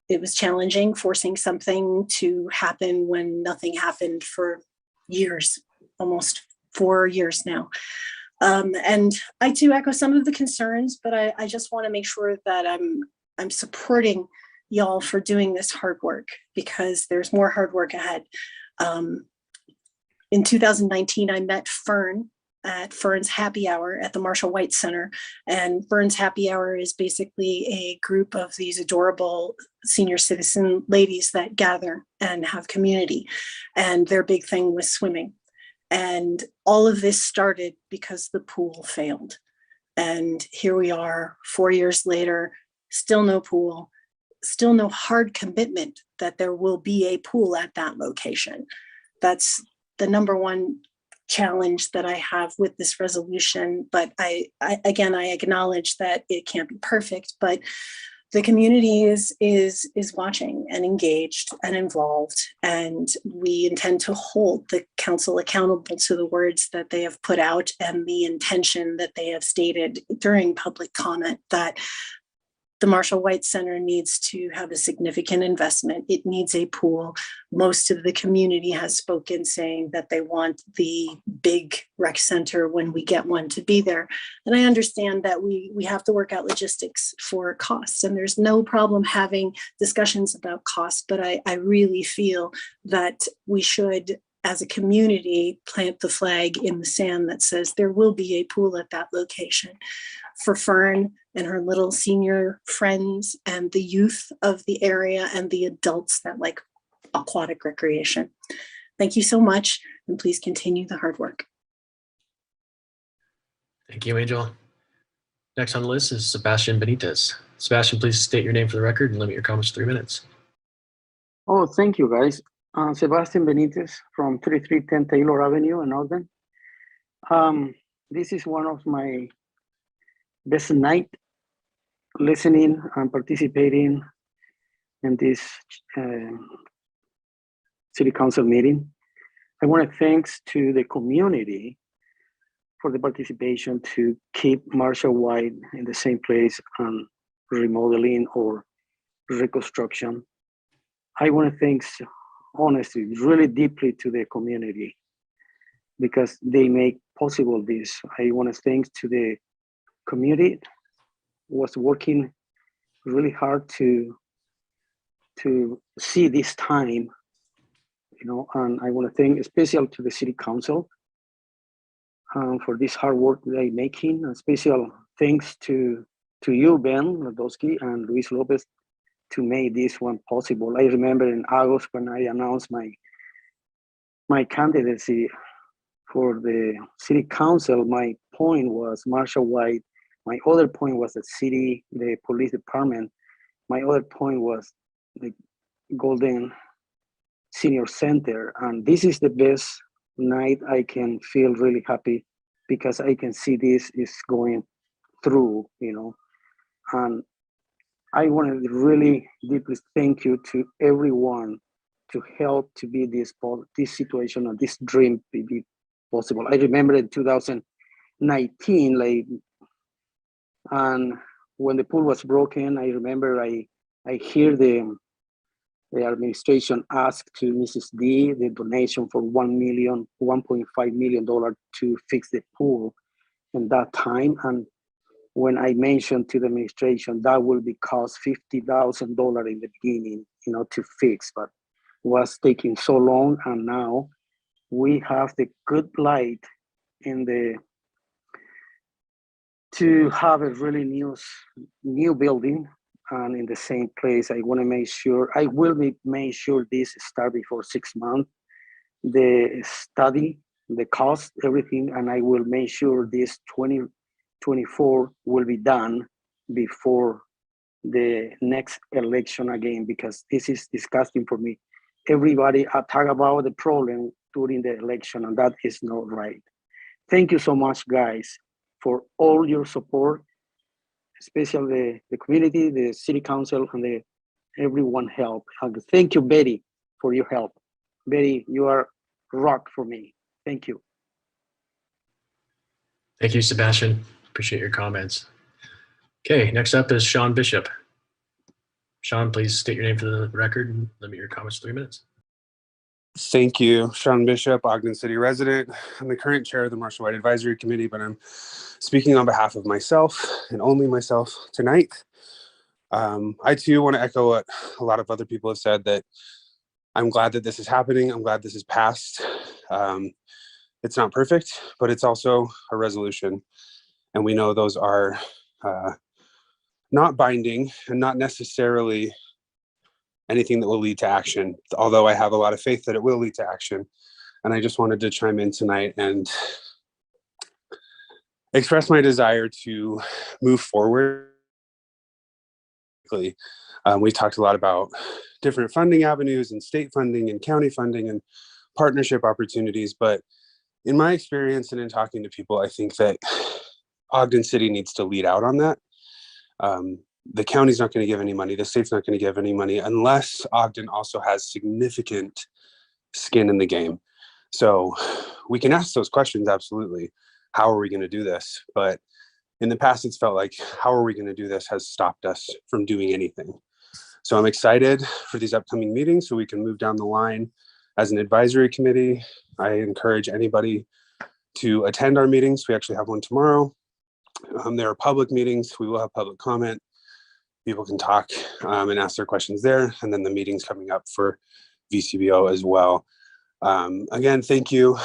It was challenging forcing something to happen when nothing happened for years, almost 4 years now. And I too echo some of the concerns, but I just want to make sure that I'm supporting y'all for doing this hard work, because there's more hard work ahead. In 2019, I met Fern at Fern's Happy Hour at the Marshall White Center. And Fern's Happy Hour is basically a group of these adorable senior citizen ladies that gather and have community. And their big thing was swimming. And all of this started because the pool failed. And here we are 4 years later, still no pool, still no hard commitment that there will be a pool at that location. That's the number one challenge that I have with this resolution. But I acknowledge that it can't be perfect, but the community is watching and engaged and involved, and we intend to hold the council accountable to the words that they have put out and the intention that they have stated during public comment, that the Marshall White Center needs to have a significant investment. It needs a pool. Most of the community has spoken saying that they want the big rec center when we get one to be there. And I understand that we have to work out logistics for costs, and there's no problem having discussions about costs, but I really feel that we should, as a community, plant the flag in the sand that says there will be a pool at that location for Fern and her little senior friends and the youth of the area and the adults that like aquatic recreation. Thank you so much, and please continue the hard work. Thank you, Angel. Next on the list is Sebastian Benitez. Sebastian, please state your name for the record and limit your comments to 3 minutes. Oh, thank you, guys. Sebastian Benitez from 3310 Taylor Avenue in Ogden. This is one of my best night listening and participating in this city council meeting. I want to thanks to the community for the participation to keep Marshall White in the same place on remodeling or reconstruction. I want to thanks honestly, really deeply to the community because they make possible this. I want to thank to the community was working really hard to see this time, you know, and I want to thank especially to the city council for this hard work they're making. A special thanks to you, Ben Ladowski and Luis Lopez, to make this one possible. I remember in August when I announced my candidacy for the city council, my point was Marshall White. My other point was the city, the police department. My other point was the Golden Senior Center. And this is the best night I can feel really happy because I can see this is going through, you know. And I want to really deeply thank you to everyone to help to be this situation and this dream to be possible. I remember in 2019, like, and when the pool was broken, I remember I hear the administration ask to Mrs. D the donation for $1.5 million to fix the pool in that time. And when I mentioned to the administration that will be cost $50,000 in the beginning, you know, to fix, but was taking so long, and now we have the good light in the to have a really new building and in the same place. I want to make sure I will make sure this start before 6 months. The study, the cost, everything, and I will make sure this 2024 will be done before the next election again, because this is disgusting for me. Everybody talk about the problem during the election, and that is not right. Thank you so much, guys, for all your support, especially the community, the city council, and everyone help. And thank you, Betty, for your help. Betty, you are rock for me. Thank you. Thank you, Sebastian. Appreciate your comments. Okay, next up is Sean Bishop. Sean, please state your name for the record and limit your comments to 3 minutes. Thank you. Sean Bishop, Ogden City resident. I'm the current chair of the Marshall White Advisory Committee, but I'm speaking on behalf of myself and only myself tonight. I too want to echo what a lot of other people have said, that I'm glad that this is happening. I'm glad this is passed. It's not perfect, but it's also a resolution. And we know those are not binding and not necessarily anything that will lead to action, although I have a lot of faith that it will lead to action. And I just wanted to chime in tonight and express my desire to move forward. We talked a lot about different funding avenues and state funding and county funding and partnership opportunities, but in my experience and in talking to people, I think that Ogden City needs to lead out on that. the county's not going to give any money. The state's not going to give any money unless Ogden also has significant skin in the game. So we can ask those questions, absolutely. How are we going to do this? But in the past, it's felt like, how are we going to do this has stopped us from doing anything. So I'm excited for these upcoming meetings so we can move down the line as an advisory committee. I encourage anybody to attend our meetings. We actually have one tomorrow. There are public meetings. We will have public comment. People can talk and ask their questions there. And then the meetings coming up for VCBO as well. Again, thank you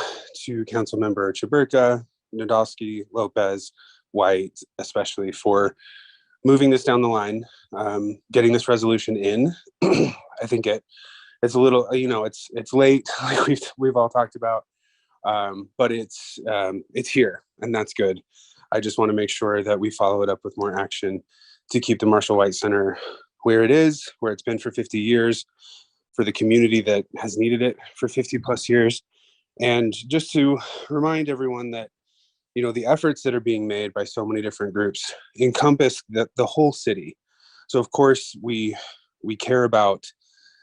to Councilmember Chaburka, Nadolski, Lopez, White, especially for moving this down the line, getting this resolution in. I think it's a little, it's late, like we've all talked about, but it's here, and that's good. I just want to make sure that we follow it up with more action to keep the Marshall White Center where it is, where it's been for 50 years, for the community that has needed it for 50 plus years. And just to remind everyone that, the efforts that are being made by so many different groups encompass the whole city. So of course, we care about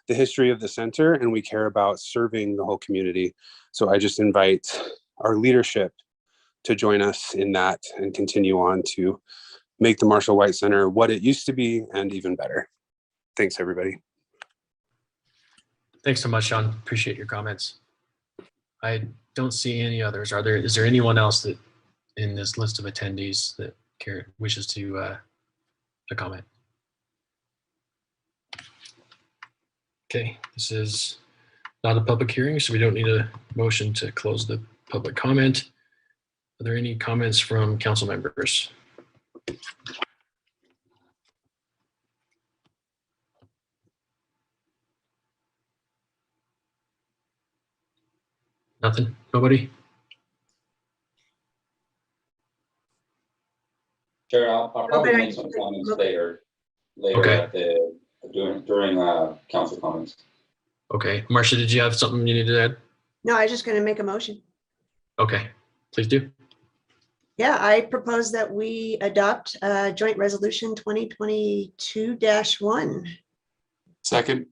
the history of the center, and we care about serving the whole community. So I just invite our leadership to join us in that and continue on to make the Marshall White Center what it used to be and even better. Thanks, everybody. Thanks so much, Sean. Appreciate your comments. I don't see any others. Is there anyone else that in this list of attendees that wishes to comment? Okay, this is not a public hearing, so we don't need a motion to close the public comment. Are there any comments from council members? Nothing? Nobody? Chair, I'll probably make some comments later Okay. during council comments. Okay, Marcia, did you have something you needed to add? No, I was just going to make a motion. Okay, please do. Yeah, I propose that we adopt joint resolution 2022-1. Second.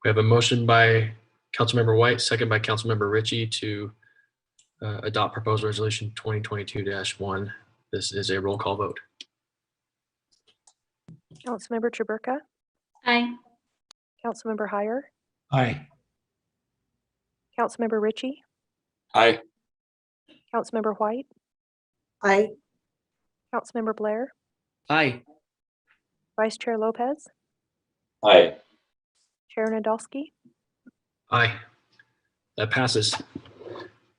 We have a motion by Councilmember White, second by Councilmember Ritchie to adopt proposed resolution 2022-1. This is a roll call vote. Councilmember Chaburka, Aye. Councilmember Hyer, Aye. Councilmember Ritchie, Aye. Councilmember White, Aye. Councilmember Blair, Aye. Vice Chair Lopez, Aye. Chair Nadolski. Aye. That passes.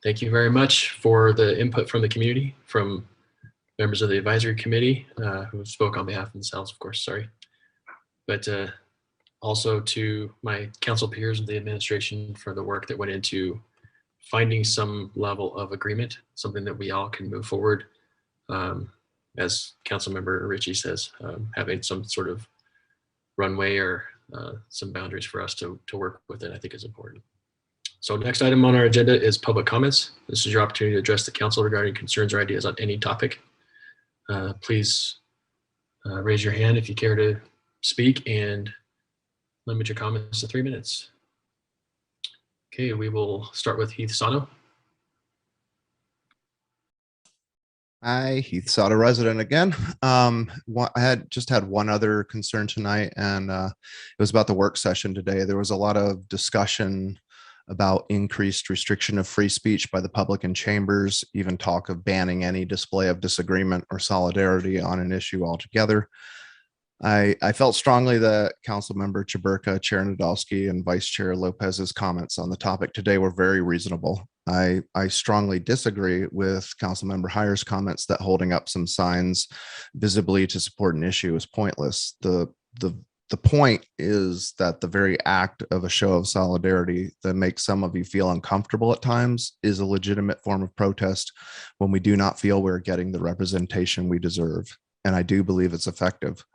Thank you very much for the input from the community, from members of the advisory committee who spoke on behalf of themselves, of course, sorry. But also to my council peers and the administration for the work that went into finding some level of agreement, something that we all can move forward. As Councilmember Ritchie says, having some sort of runway or some boundaries for us to work with it, I think is important. So next item on our agenda is public comments. This is your opportunity to address the council regarding concerns or ideas on any topic. Please raise your hand if you care to speak and limit your comments to 3 minutes. Okay, we will start with Heath Sato. Hi, Heath Sauter resident again. I had one other concern tonight, and it was about the work session today. There was a lot of discussion about increased restriction of free speech by the public and chambers, even talk of banning any display of disagreement or solidarity on an issue altogether. I felt strongly that Councilmember Chaburka, Chair Nadolski, and Vice Chair Lopez's comments on the topic today were very reasonable. I strongly disagree with Councilmember Hyer's comments that holding up some signs visibly to support an issue is pointless. The point is that the very act of a show of solidarity that makes some of you feel uncomfortable at times is a legitimate form of protest when we do not feel we're getting the representation we deserve. And I do believe it's effective.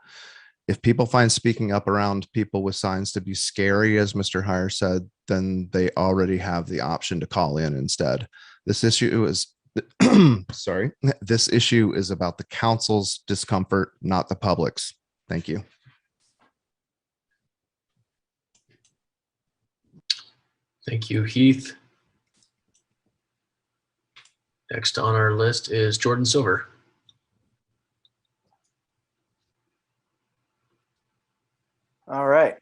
If people find speaking up around people with signs to be scary, as Mr. Hyer said, then they already have the option to call in instead. This issue is Sorry, this issue is about the council's discomfort, not the public's. Thank you. Thank you, Heath. Next on our list is Jordan Silver. All right.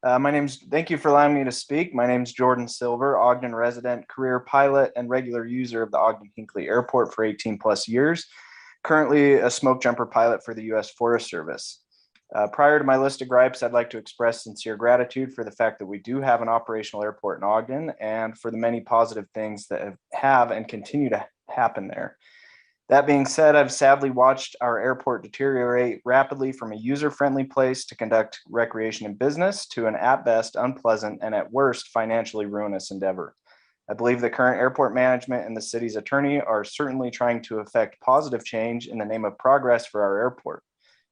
Thank you for allowing me to speak. My name is Jordan Silver, Ogden resident, career pilot, and regular user of the Ogden-Hinckley Airport for 18 plus years. Currently a smoke jumper pilot for the U.S. Forest Service. Prior to my list of gripes, I'd like to express sincere gratitude for the fact that we do have an operational airport in Ogden and for the many positive things that have and continue to happen there. That being said, I've sadly watched our airport deteriorate rapidly from a user-friendly place to conduct recreation and business to an at best unpleasant and at worst financially ruinous endeavor. I believe the current airport management and the city's attorney are certainly trying to effect positive change in the name of progress for our airport.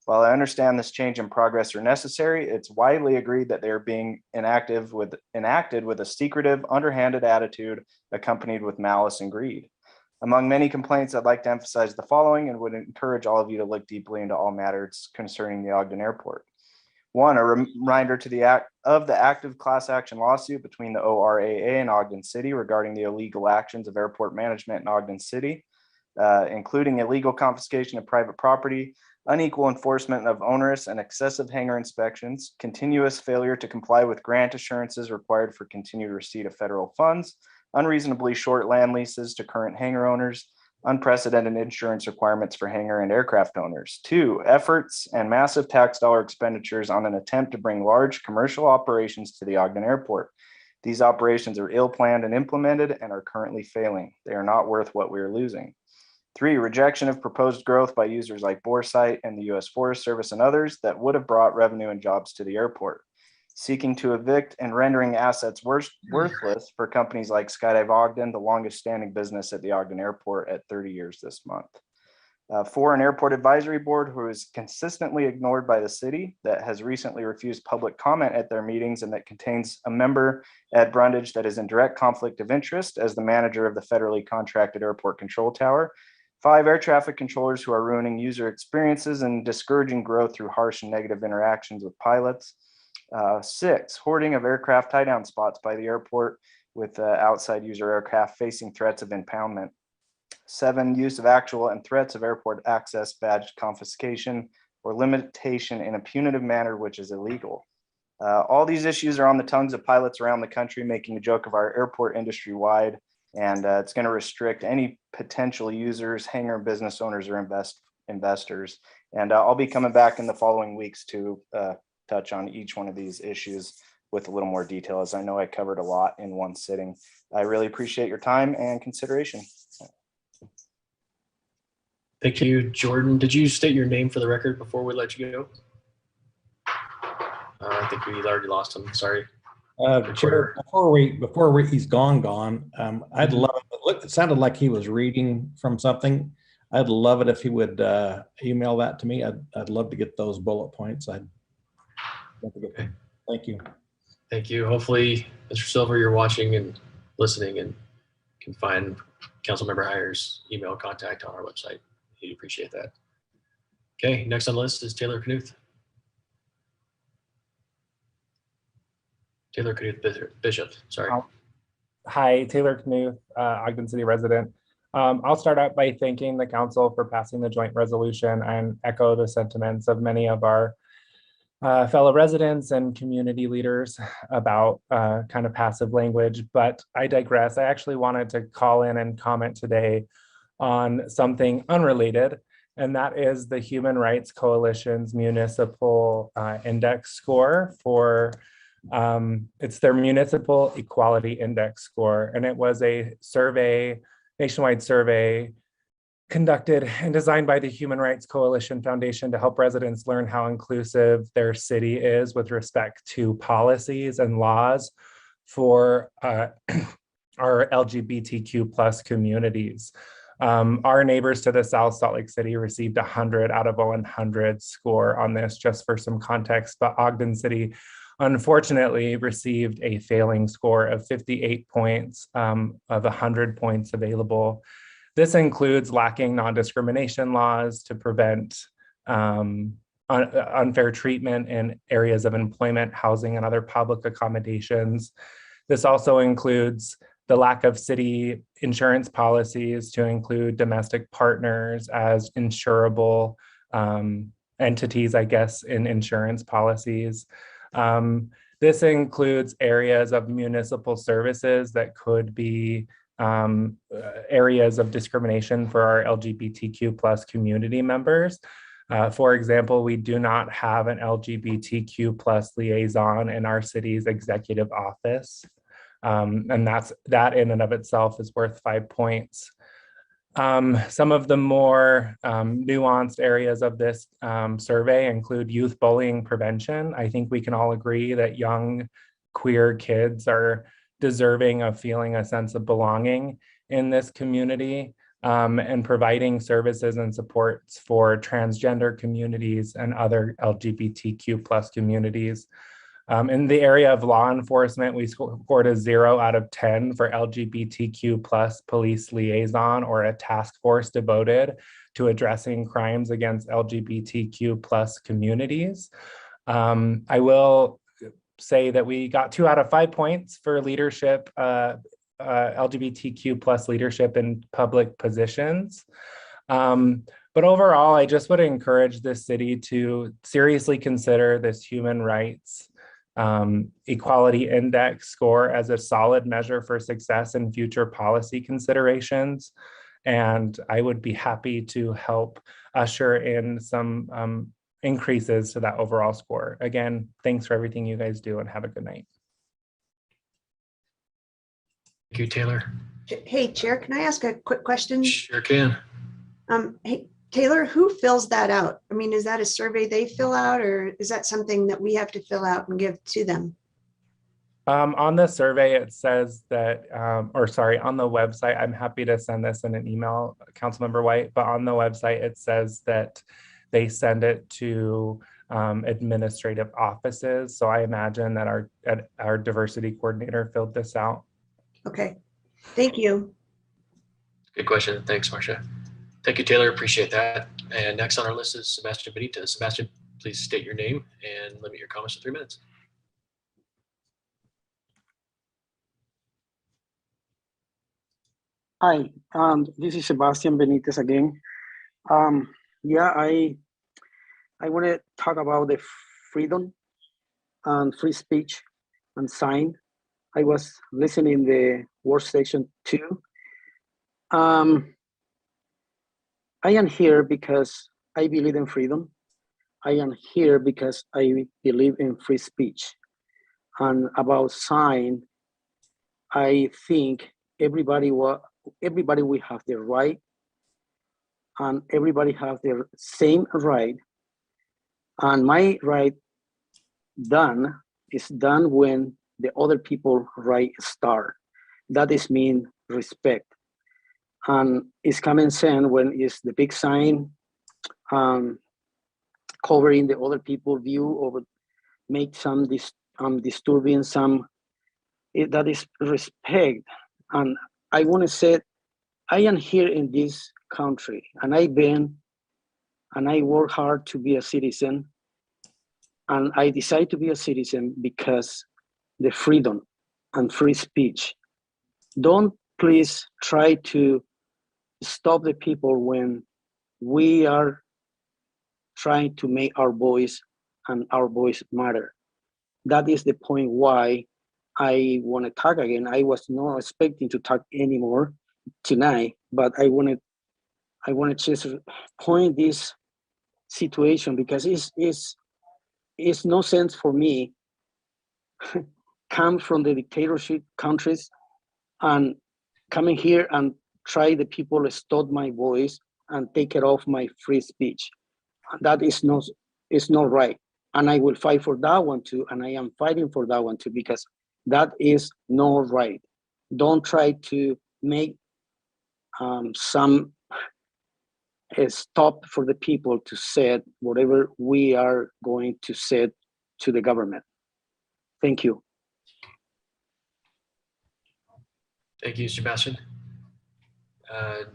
While I understand this change and progress are necessary, it's widely agreed that they are being enacted with a secretive, underhanded attitude accompanied with malice and greed. Among many complaints, I'd like to emphasize the following and would encourage all of you to look deeply into all matters concerning the Ogden Airport. One, a reminder to the active class action lawsuit between the ORAA and Ogden City regarding the illegal actions of airport management in Ogden City, including illegal confiscation of private property, unequal enforcement of onerous and excessive hangar inspections, continuous failure to comply with grant assurances required for continued receipt of federal funds, unreasonably short land leases to current hangar owners, unprecedented insurance requirements for hangar and aircraft owners. Two, efforts and massive tax dollar expenditures on an attempt to bring large commercial operations to the Ogden Airport. These operations are ill-planned and implemented and are currently failing. They are not worth what we are losing. Three, rejection of proposed growth by users like Boresight and the U.S. Forest Service and others that would have brought revenue and jobs to the airport. Seeking to evict and rendering assets worthless for companies like Skydive Ogden, the longest standing business at the Ogden Airport at 30 years this month. Four, an airport advisory board who is consistently ignored by the city that has recently refused public comment at their meetings and that contains a member, Ed Brundage, that is in direct conflict of interest as the manager of the federally contracted airport control tower. Five, air traffic controllers who are ruining user experiences and discouraging growth through harsh and negative interactions with pilots. Six, hoarding of aircraft tie-down spots by the airport with outside user aircraft facing threats of impoundment. Seven, use of actual and threats of airport access badge confiscation or limitation in a punitive manner, which is illegal. All these issues are on the tongues of pilots around the country, making a joke of our airport industry wide, and it's going to restrict any potential users, hangar business owners, or investors. And I'll be coming back in the following weeks to touch on each one of these issues with a little more detail, as I know I covered a lot in one sitting. I really appreciate your time and consideration. Thank you, Jordan. Did you state your name for the record before we let you go? I think we already lost him. Sorry. Chair, before he's gone, I'd love it. It sounded like he was reading from something. I'd love it if he would email that to me. I'd love to get those bullet points. Okay. Thank you. Thank you. Hopefully, Mr. Silver, you're watching and listening and can find Councilmember Hires email contact on our website. We'd appreciate that. Okay, next on the list is Taylor Knuth. Taylor Knuth Bishop, sorry. Hi, Taylor Knuth, Ogden City resident. I'll start out by thanking the council for passing the joint resolution and echo the sentiments of many of our fellow residents and community leaders about kind of passive language, but I digress. I actually wanted to call in and comment today on something unrelated, and that is the Human Rights Coalition's municipal index score for, it's their Municipal Equality Index score, and it was a survey, nationwide survey conducted and designed by the Human Rights Coalition Foundation to help residents learn how inclusive their city is with respect to policies and laws for our LGBTQ plus communities. Our neighbors to the south, Salt Lake City, received 100 out of 100 score on this, just for some context, but Ogden City unfortunately received a failing score of 58 points of 100 points available. This includes lacking non-discrimination laws to prevent unfair treatment in areas of employment, housing, and other public accommodations. This also includes the lack of city insurance policies to include domestic partners as insurable entities, I guess, in insurance policies. This includes areas of municipal services that could be areas of discrimination for our LGBTQ plus community members. For example, we do not have an LGBTQ plus liaison in our city's executive office. And that in and of itself is worth 5 points. Some of the more nuanced areas of this survey include youth bullying prevention. I think we can all agree that young queer kids are deserving of feeling a sense of belonging in this community, and providing services and supports for transgender communities and other LGBTQ plus communities. In the area of law enforcement, we scored a 0 out of 10 for LGBTQ plus police liaison, or a task force devoted to addressing crimes against LGBTQ plus communities. I will say that we got 2 out of 5 points for leadership, LGBTQ plus leadership in public positions. But overall, I just would encourage this city to seriously consider this human rights equality index score as a solid measure for success in future policy considerations. And I would be happy to help usher in some increases to that overall score. Again, thanks for everything you guys do, and have a good night. Thank you, Taylor. Hey, Chair, can I ask a quick question? Sure can. Hey, Taylor, who fills that out? I mean, is that a survey they fill out, or is that something that we have to fill out and give to them? On the survey, it says that, or sorry, on the website, I'm happy to send this in an email, Councilmember White, but on the website, it says that they send it to administrative offices. So I imagine that our diversity coordinator filled this out. Okay, thank you. Good question. Thanks, Marcia. Thank you, Taylor. Appreciate that. And next on our list is Sebastian Benitez. Sebastian, please state your name and limit your comments to 3 minutes. Hi, this is Sebastian Benitez again. Yeah, I want to talk about the freedom and free speech and sign. I was listening the work section too. I am here because I believe in freedom. I am here because I believe in free speech. And about sign, I think everybody will have the right, and everybody have the same right. And my right is done when the other people right start. That is mean respect. And it's common sense when it's the big sign covering the other people view, or make some disturbing that is respect. And I want to say, I am here in this country, and I work hard to be a citizen, and I decide to be a citizen because the freedom and free speech. Don't please try to stop the people when we are trying to make our voice and our voice matter. That is the point why I want to talk again. I was not expecting to talk anymore tonight, but I want to just point this situation, because it's no sense for me come from the dictatorship countries and coming here and try the people to stop my voice and take it off my free speech. That is not right. And I will fight for that one too. And I am fighting for that one too, because that is not right. Don't try to make some stop for the people to say whatever we are going to say to the government. Thank you. Thank you, Sebastian.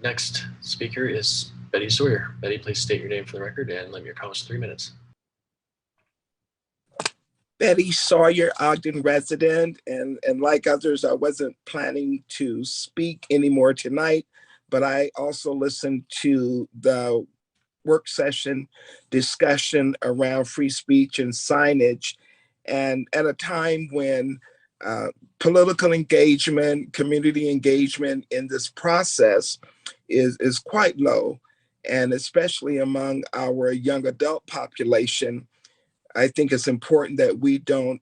Next speaker is Betty Sawyer. Betty, please state your name for the record and limit your comments to 3 minutes. Betty Sawyer, Ogden resident, and like others, I wasn't planning to speak anymore tonight, but I also listened to the work session discussion around free speech and signage. And at a time when political engagement, community engagement in this process is quite low, and especially among our young adult population, I think it's important that we don't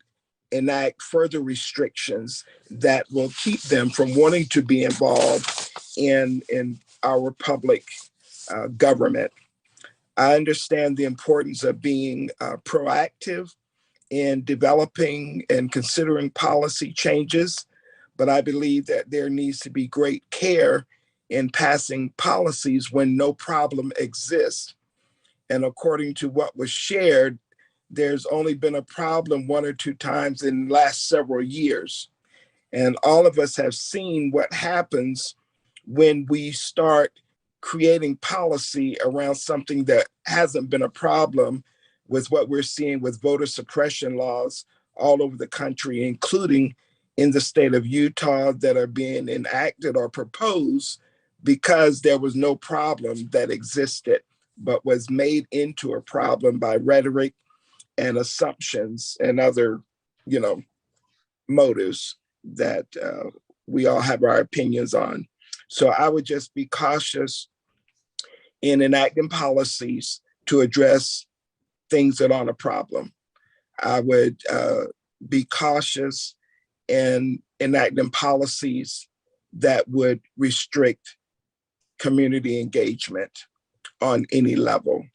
enact further restrictions that will keep them from wanting to be involved in our public government. I understand the importance of being proactive in developing and considering policy changes, but I believe that there needs to be great care in passing policies when no problem exists. And according to what was shared, there's only been a problem 1 or 2 times in the last several years. And all of us have seen what happens when we start creating policy around something that hasn't been a problem, with what we're seeing with voter suppression laws all over the country, including in the state of Utah, that are being enacted or proposed because there was no problem that existed, but was made into a problem by rhetoric and assumptions and other, motives that we all have our opinions on. So I would just be cautious in enacting policies to address things that aren't a problem. I would be cautious in enacting policies that would restrict community engagement on any level.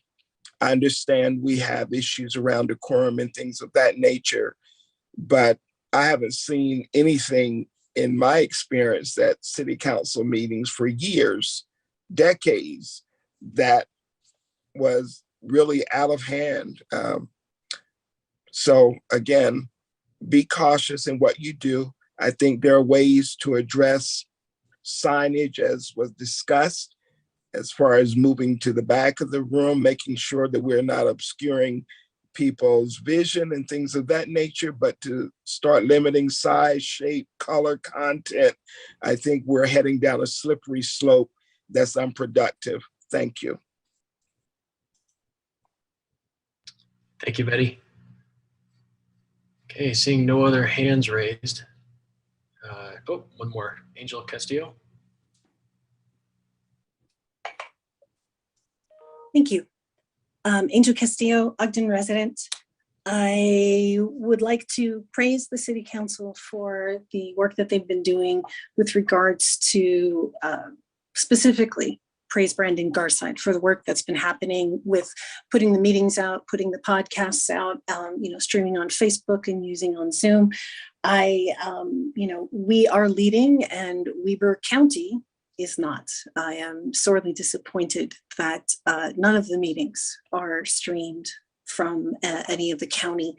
I understand we have issues around decorum and things of that nature, but I haven't seen anything in my experience at city council meetings for years, decades, that was really out of hand. So again, be cautious in what you do. I think there are ways to address signage, as was discussed, as far as moving to the back of the room, making sure that we're not obscuring people's vision and things of that nature, but to start limiting size, shape, color, content, I think we're heading down a slippery slope that's unproductive. Thank you. Thank you, Betty. Okay, seeing no other hands raised. One more. Angel Castillo. Thank you. Angel Castillo, Ogden resident. I would like to praise the City Council for the work that they've been doing with regards to specifically praise Brandon Garside for the work that's been happening with putting the meetings out, putting the podcasts out, streaming on Facebook and using on Zoom. We are leading, and Weber County is not. I am sorely disappointed that none of the meetings are streamed from any of the county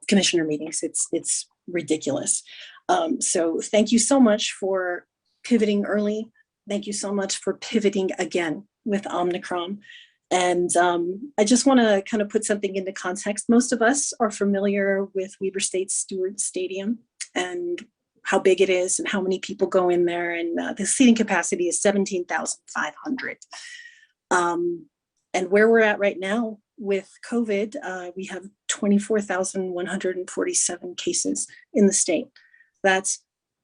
commissioner meetings. It's ridiculous. So thank you so much for pivoting early. Thank you so much for pivoting again with Omicron. And I just want to kind of put something into context. Most of us are familiar with Weber State Stewart Stadium and how big it is and how many people go in there. And the seating capacity is 17,500. And where we're at right now with COVID, we have 24,147 cases in the state. That's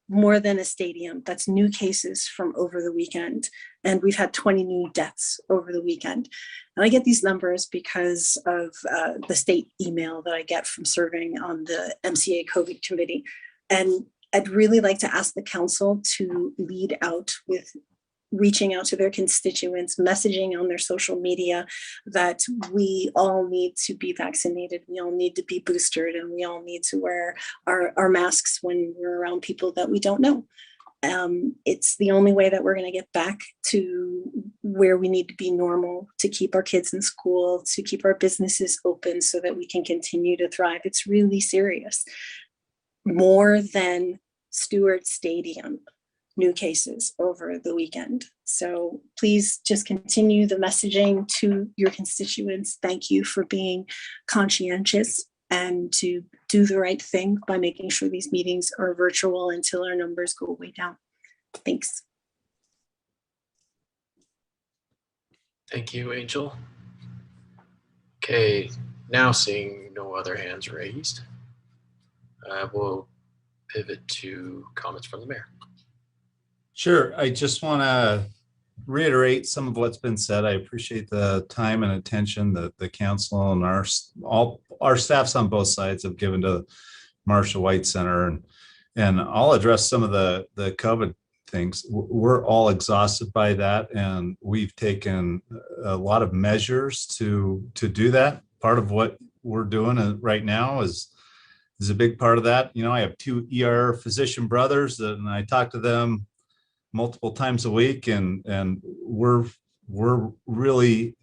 more than a stadium. That's new cases from over the weekend. And we've had 20 new deaths over the weekend. And I get these numbers because of the state email that I get from serving on the MCA COVID committee. And I'd really like to ask the council to lead out with reaching out to their constituents, messaging on their social media that we all need to be vaccinated, we all need to be boosted, and we all need to wear our masks when we're around people that we don't know. It's the only way that we're going to get back to where we need to be normal, to keep our kids in school, to keep our businesses open so that we can continue to thrive. It's really serious. More than Stewart Stadium, new cases over the weekend. So please just continue the messaging to your constituents. Thank you for being conscientious and to do the right thing by making sure these meetings are virtual until our numbers go way down. Thanks. Thank you, Angel. Okay, now seeing no other hands raised, we'll pivot to comments from the mayor. Sure. I just want to reiterate some of what's been said. I appreciate the time and attention that the council and all our staffs on both sides have given to Marshall White Center, and I'll address some of the COVID things. We're all exhausted by that, and we've taken a lot of measures to do that. Part of what we're doing right now is a big part of that. You know, I have 2 ER physician brothers, and I talk to them multiple times a week, and we're really,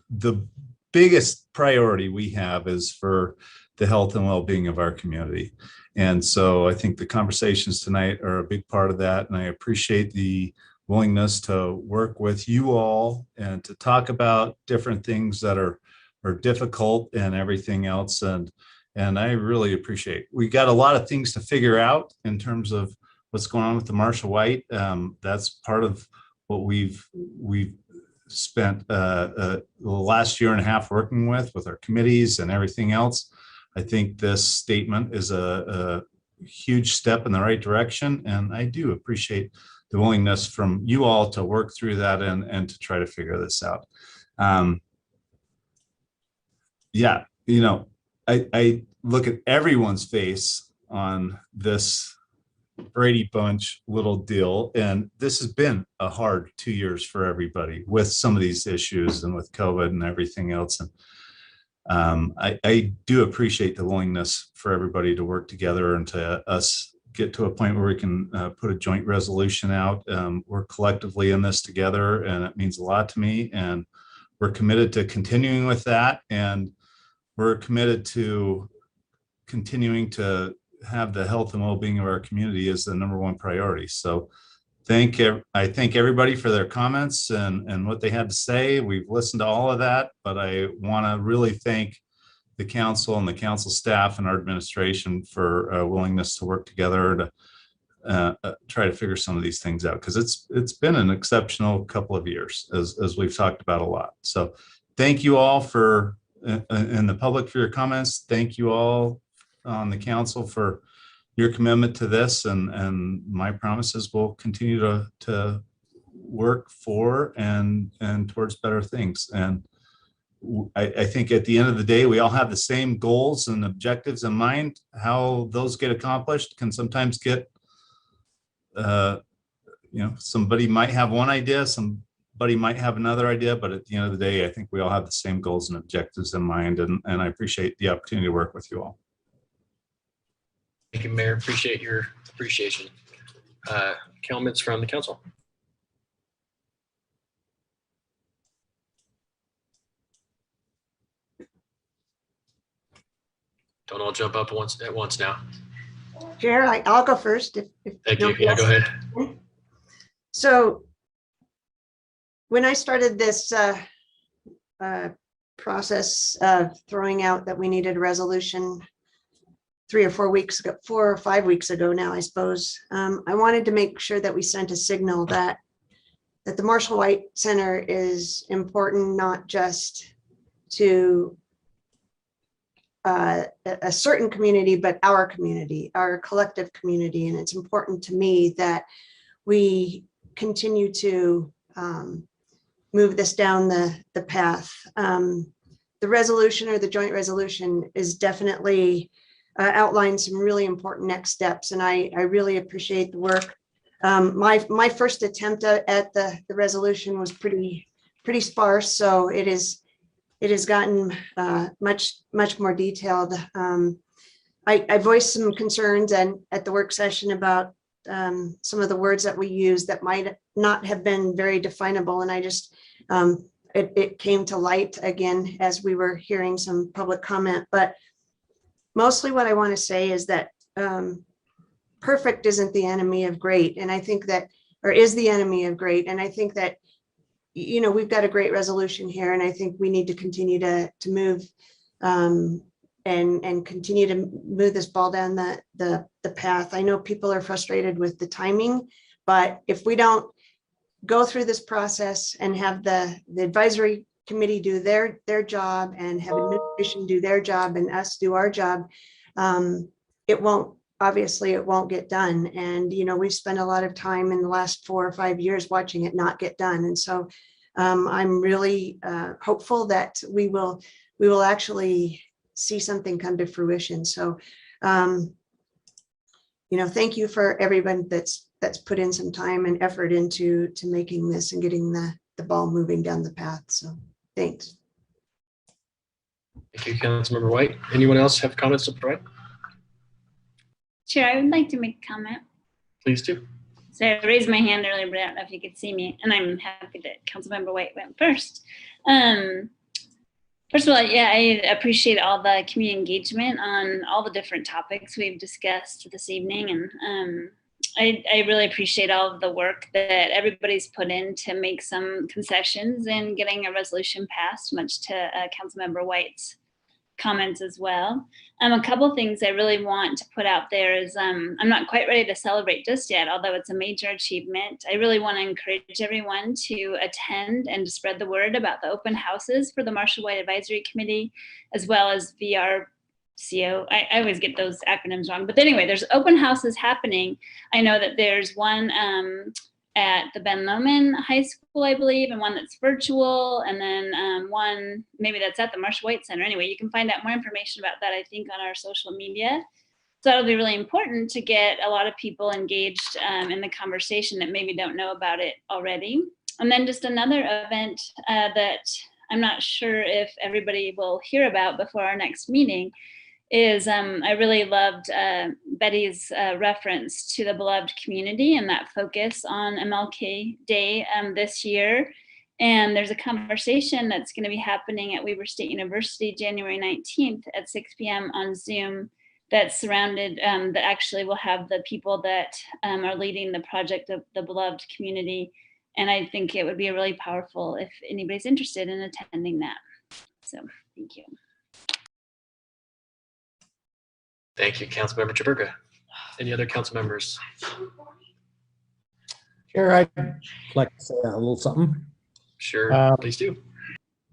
the biggest priority we have is for the health and well-being of our community. And so I think the conversations tonight are a big part of that, and I appreciate the willingness to work with you all and to talk about different things that are difficult and everything else. And I really appreciate. We got a lot of things to figure out in terms of what's going on with the Marshall White. That's part of what we've spent the last year and a half working with our committees and everything else. I think this statement is a huge step in the right direction, and I do appreciate the willingness from you all to work through that and to try to figure this out. Yeah, you know, I look at everyone's face on this Brady Bunch little deal, and this has been a hard 2 years for everybody with some of these issues and with COVID and everything else. And I do appreciate the willingness for everybody to work together and to us get to a point where we can put a joint resolution out. We're collectively in this together, and it means a lot to me, and we're committed to continuing with that, and we're committed to continuing to have the health and well-being of our community as the #1 priority. So I thank everybody for their comments and what they had to say. We've listened to all of that, but I want to really thank the council and the council staff and our administration for willingness to work together to try to figure some of these things out, because it's been an exceptional couple of years, as we've talked about a lot. So thank you all for and the public for your comments. Thank you all on the council for your commitment to this, and my promises will continue to work for and towards better things. And I think at the end of the day, we all have the same goals and objectives in mind. How those get accomplished can sometimes get, you know, somebody might have one idea, somebody might have another idea, but at the end of the day, I think we all have the same goals and objectives in mind, and I appreciate the opportunity to work with you all. Thank you, Mayor. Appreciate your appreciation. Comments from the council. Don't all jump up at once now. Chair, I'll go first. Thank you. Yeah, go ahead. So when I started this process of throwing out that we needed a resolution 3 or 4 weeks ago, 4 or 5 weeks ago now, I suppose, I wanted to make sure that we sent a signal that the Marshall White Center is important, not just to a certain community, but our community, our collective community. And it's important to me that we continue to move this down the path. The resolution, or the joint resolution, is definitely outlined some really important next steps, and I really appreciate the work. My first attempt at the resolution was pretty sparse, so it has gotten much more detailed. I voiced some concerns at the work session about some of the words that we use that might not have been very definable, and I just it came to light again as we were hearing some public comment. But mostly what I want to say is that perfect isn't the enemy of great. And I think that or is the enemy of great. And I think that, you know, we've got a great resolution here, and I think we need to continue to move and continue to move this ball down the path. I know people are frustrated with the timing, but if we don't go through this process and have the advisory committee do their job and have administration do their job and us do our job, it won't get done. And, you know, we've spent a lot of time in the last 4 or 5 years watching it not get done. And so I'm really hopeful that we will actually see something come to fruition. So, you know, thank you for everyone that's put in some time and effort into making this and getting the ball moving down the path. So thanks. Thank you, Councilmember White. Anyone else have comments to provide? Chair, I would like to make a comment. Please do. So I raised my hand earlier, but I don't know if you could see me, and I'm happy that Councilmember White went first. First of all, yeah, I appreciate all the community engagement on all the different topics we've discussed this evening, and I really appreciate all of the work that everybody's put in to make some concessions in getting a resolution passed, much to Councilmember White's comments as well. A couple things I really want to put out there is I'm not quite ready to celebrate just yet, although it's a major achievement. I really want to encourage everyone to attend and to spread the word about the open houses for the Marshall White Advisory Committee, as well as VRCO. I always get those acronyms wrong, but anyway, there's open houses happening. I know that there's one at the Ben Lomond High School, I believe, and one that's virtual, and then one maybe that's at the Marshall White Center. Anyway, you can find out more information about that, I think, on our social media. So that'll be really important to get a lot of people engaged in the conversation that maybe don't know about it already. And then just another event that I'm not sure if everybody will hear about before our next meeting is I really loved Betty's reference to the beloved community and that focus on MLK Day this year. And there's a conversation that's going to be happening at Weber State University January 19th at 6 p.m. on Zoom that's surrounded, that actually will have the people that are leading the project of the beloved community. And I think it would be really powerful if anybody's interested in attending that. So thank you. Thank you, Councilmember Jaberga. Any other council members? Chair, I'd like to say a little something. Sure, please do.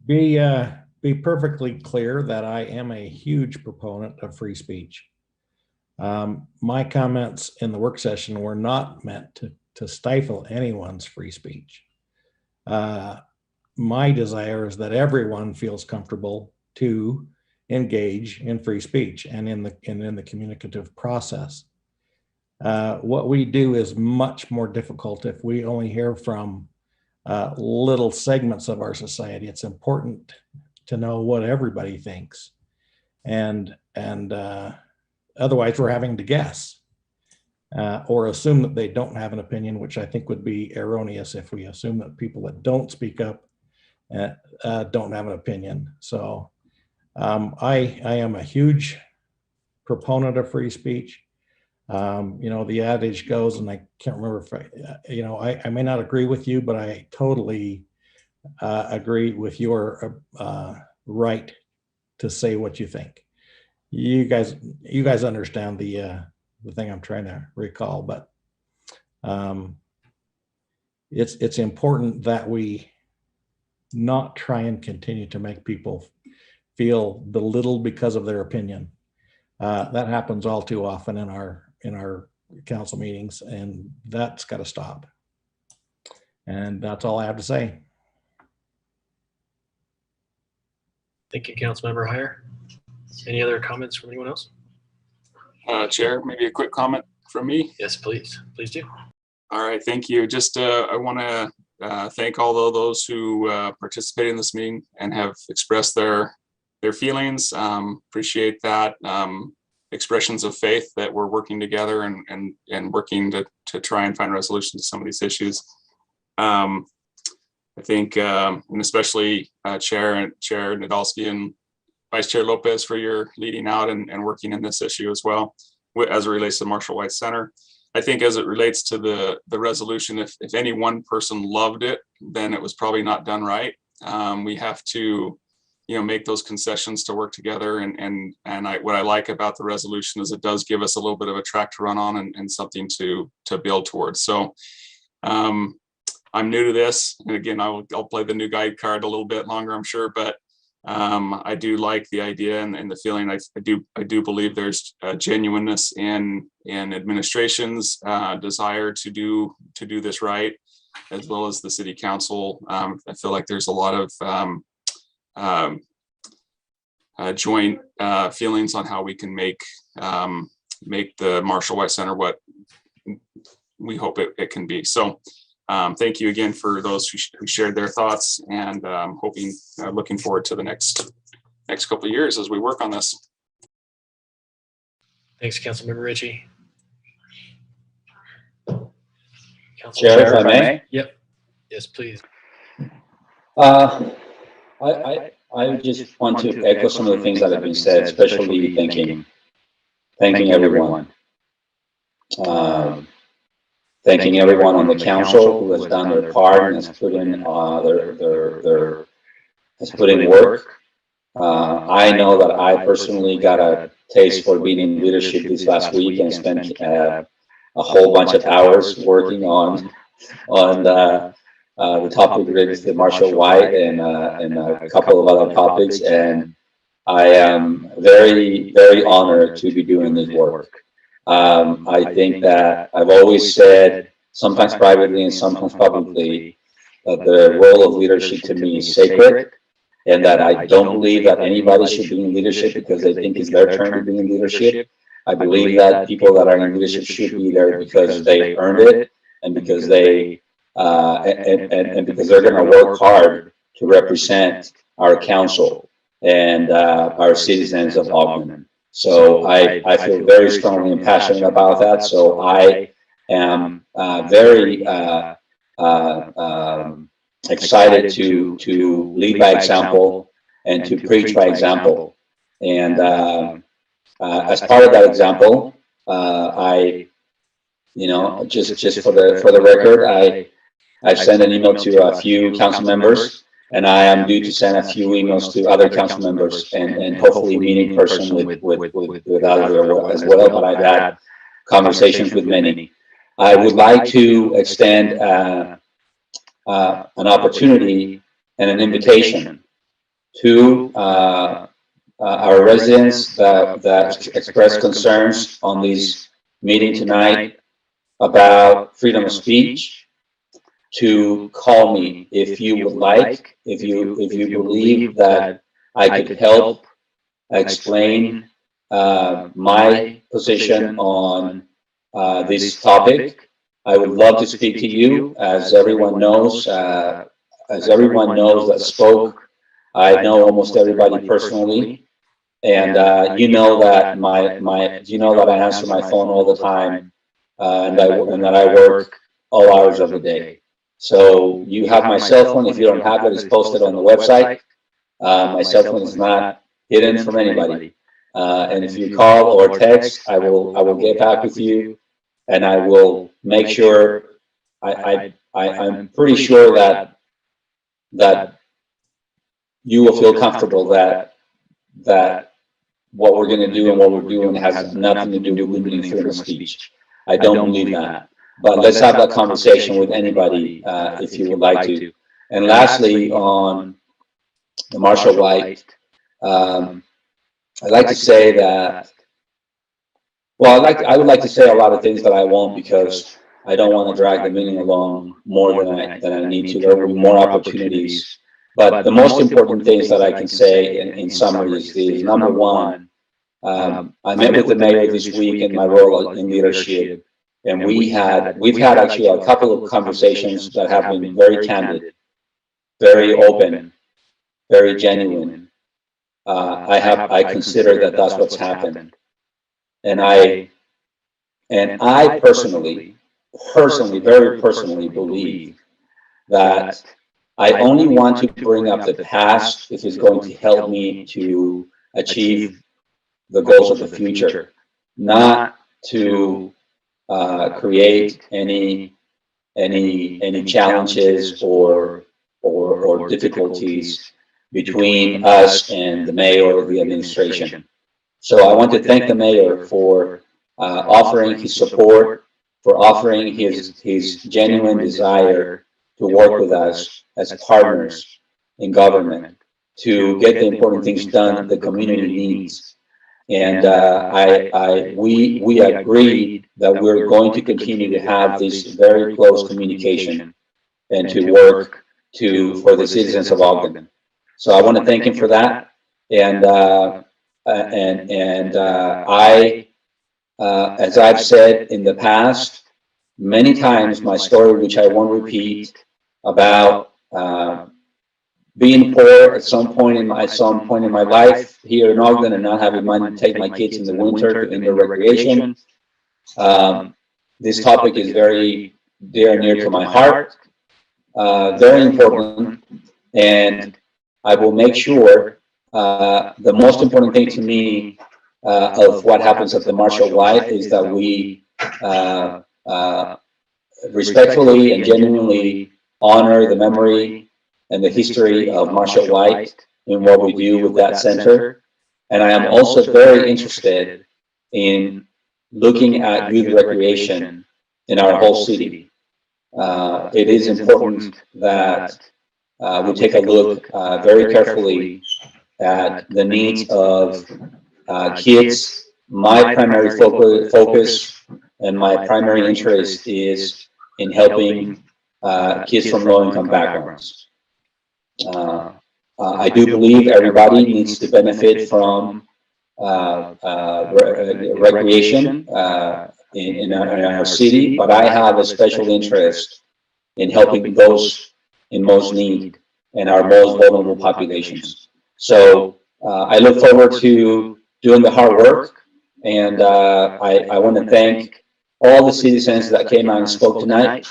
Be perfectly clear that I am a huge proponent of free speech. My comments in the work session were not meant to stifle anyone's free speech. My desire is that everyone feels comfortable to engage in free speech and in the communicative process. What we do is much more difficult if we only hear from little segments of our society. It's important to know what everybody thinks, and otherwise we're having to guess or assume that they don't have an opinion, which I think would be erroneous if we assume that people that don't speak up don't have an opinion. So I am a huge proponent of free speech. You know, the adage goes, and I can't remember if I may not agree with you, but I totally agree with your right to say what you think. You guys understand the thing I'm trying to recall, but it's important that we not try and continue to make people feel belittled because of their opinion. That happens all too often in our council meetings, and that's got to stop. And that's all I have to say. Thank you, Councilmember Heyer. Any other comments from anyone else? Chair, maybe a quick comment from me. Yes, please. Please do. All right, thank you. Just I want to thank all of those who participated in this meeting and have expressed their feelings. Appreciate that. Expressions of faith that we're working together and working to try and find resolutions to some of these issues. I think, and especially Chair Nadolski and Vice Chair Lopez for your leading out and working in this issue as well as it relates to Marshall White Center. I think as it relates to the resolution, if any one person loved it, then it was probably not done right. We have to, make those concessions to work together. And what I like about the resolution is it does give us a little bit of a track to run on and something to build towards. So I'm new to this, and again, I'll play the new guide card a little bit longer, I'm sure, but I do like the idea and the feeling. I do believe there's genuineness in administration's desire to do this right, as well as the city council. I feel like there's a lot of joint feelings on how we can make the Marshall White Center what we hope it can be. So thank you again for those who shared their thoughts, and looking forward to the next couple of years as we work on this. Thanks, Councilmember Ritchie. Chair, if I may? Yep. Yes, please. I just want to echo some of the things that have been said, especially thanking everyone. Thanking everyone on the council who has done their part and has put in work. I know that I personally got a taste for being in leadership this last week and spent a whole bunch of hours working on the topic related to Marshall White and a couple of other topics, and I am very, very honored to be doing this work. I think that I've always said, sometimes privately and sometimes publicly, that the role of leadership to me is sacred, and that I don't believe that anybody should be in leadership because they think it's their turn to be in leadership. I believe that people that are in leadership should be there because they earned it, and because they and because they're going to work hard to represent our council and our citizens of Ogden. So I feel very strongly and passionate about that. So I am very excited to lead by example and to preach by example. And as part of that example, just for the record, I've sent an email to a few council members, and I am due to send a few emails to other council members, and hopefully meet in person with others as well. But I've had conversations with many. I would like to extend an opportunity and an invitation to our residents that express concerns on this meeting tonight about freedom of speech, to call me if you would like, if you believe that I could help explain my position on this topic. I would love to speak to you. As everyone knows that spoke, I know almost everybody personally, and you know that that I answer my phone all the time, and that I work all hours of the day. So you have my cell phone. If you don't have it, it's posted on the website. My cell phone is not hidden from anybody. And if you call or text, I will get back with you, and I will make sure. I'm pretty sure that you will feel comfortable that what we're going to do and what we're doing has nothing to do with limiting freedom of speech. I don't believe that. But let's have that conversation with anybody if you would like to. And lastly, on the Marshall White, I'd like to say that, well, I would like to say a lot of things that I won't, because I don't want to drag the meeting along more than I need to. There will be more opportunities. But the most important things that I can say in summary is number one, I met with the mayor this week in my role in leadership. And we've had actually a couple of conversations that have been very candid, very open, very genuine. I consider that that's what's happened, and I personally, very personally believe that I only want to bring up the past if it's going to help me to achieve the goals of the future, not to create any challenges or difficulties between us and the mayor or the administration. So I want to thank the mayor for offering his support, for offering his genuine desire to work with us as partners in government to get the important things done the community needs. And we agreed that we're going to continue to have this very close communication and to work for the citizens of Ogden. So I want to thank him for that. And as I've said in the past, many times my story, which I won't repeat, about being poor at some point in my life here in Ogden and not having money to take my kids in the winter to indoor recreation. This topic is very dear and near to my heart, very important, and I will make sure the most important thing to me of what happens at the Marshall White is that we respectfully and genuinely honor the memory and the history of Marshall White in what we do with that center. And I am also very interested in looking at youth recreation in our whole city. It is important that we take a look very carefully at the needs of kids. My primary focus and my primary interest is in helping kids from low-income backgrounds. I do believe everybody needs to benefit from recreation in our city, but I have a special interest in helping those in most need and our most vulnerable populations. So I look forward to doing the hard work, and I want to thank all the citizens that came out and spoke tonight.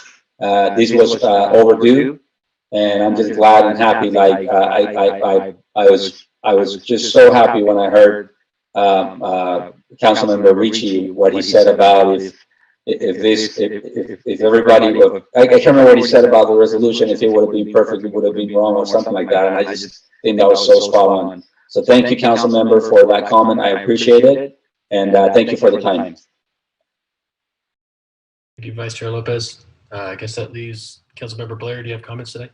This was overdue, and I'm just glad and happy. Like I was just so happy when I heard Councilmember Ricci what he said about if everybody, I can't remember what he said about the resolution. If it would have been perfect, it would have been wrong or something like that. And I just think that was so spot on. So thank you, council member, for that comment. I appreciate it. And thank you for the time. Thank you, Vice Chair Lopez. I guess that leaves Councilmember Blair. Do you have comments today?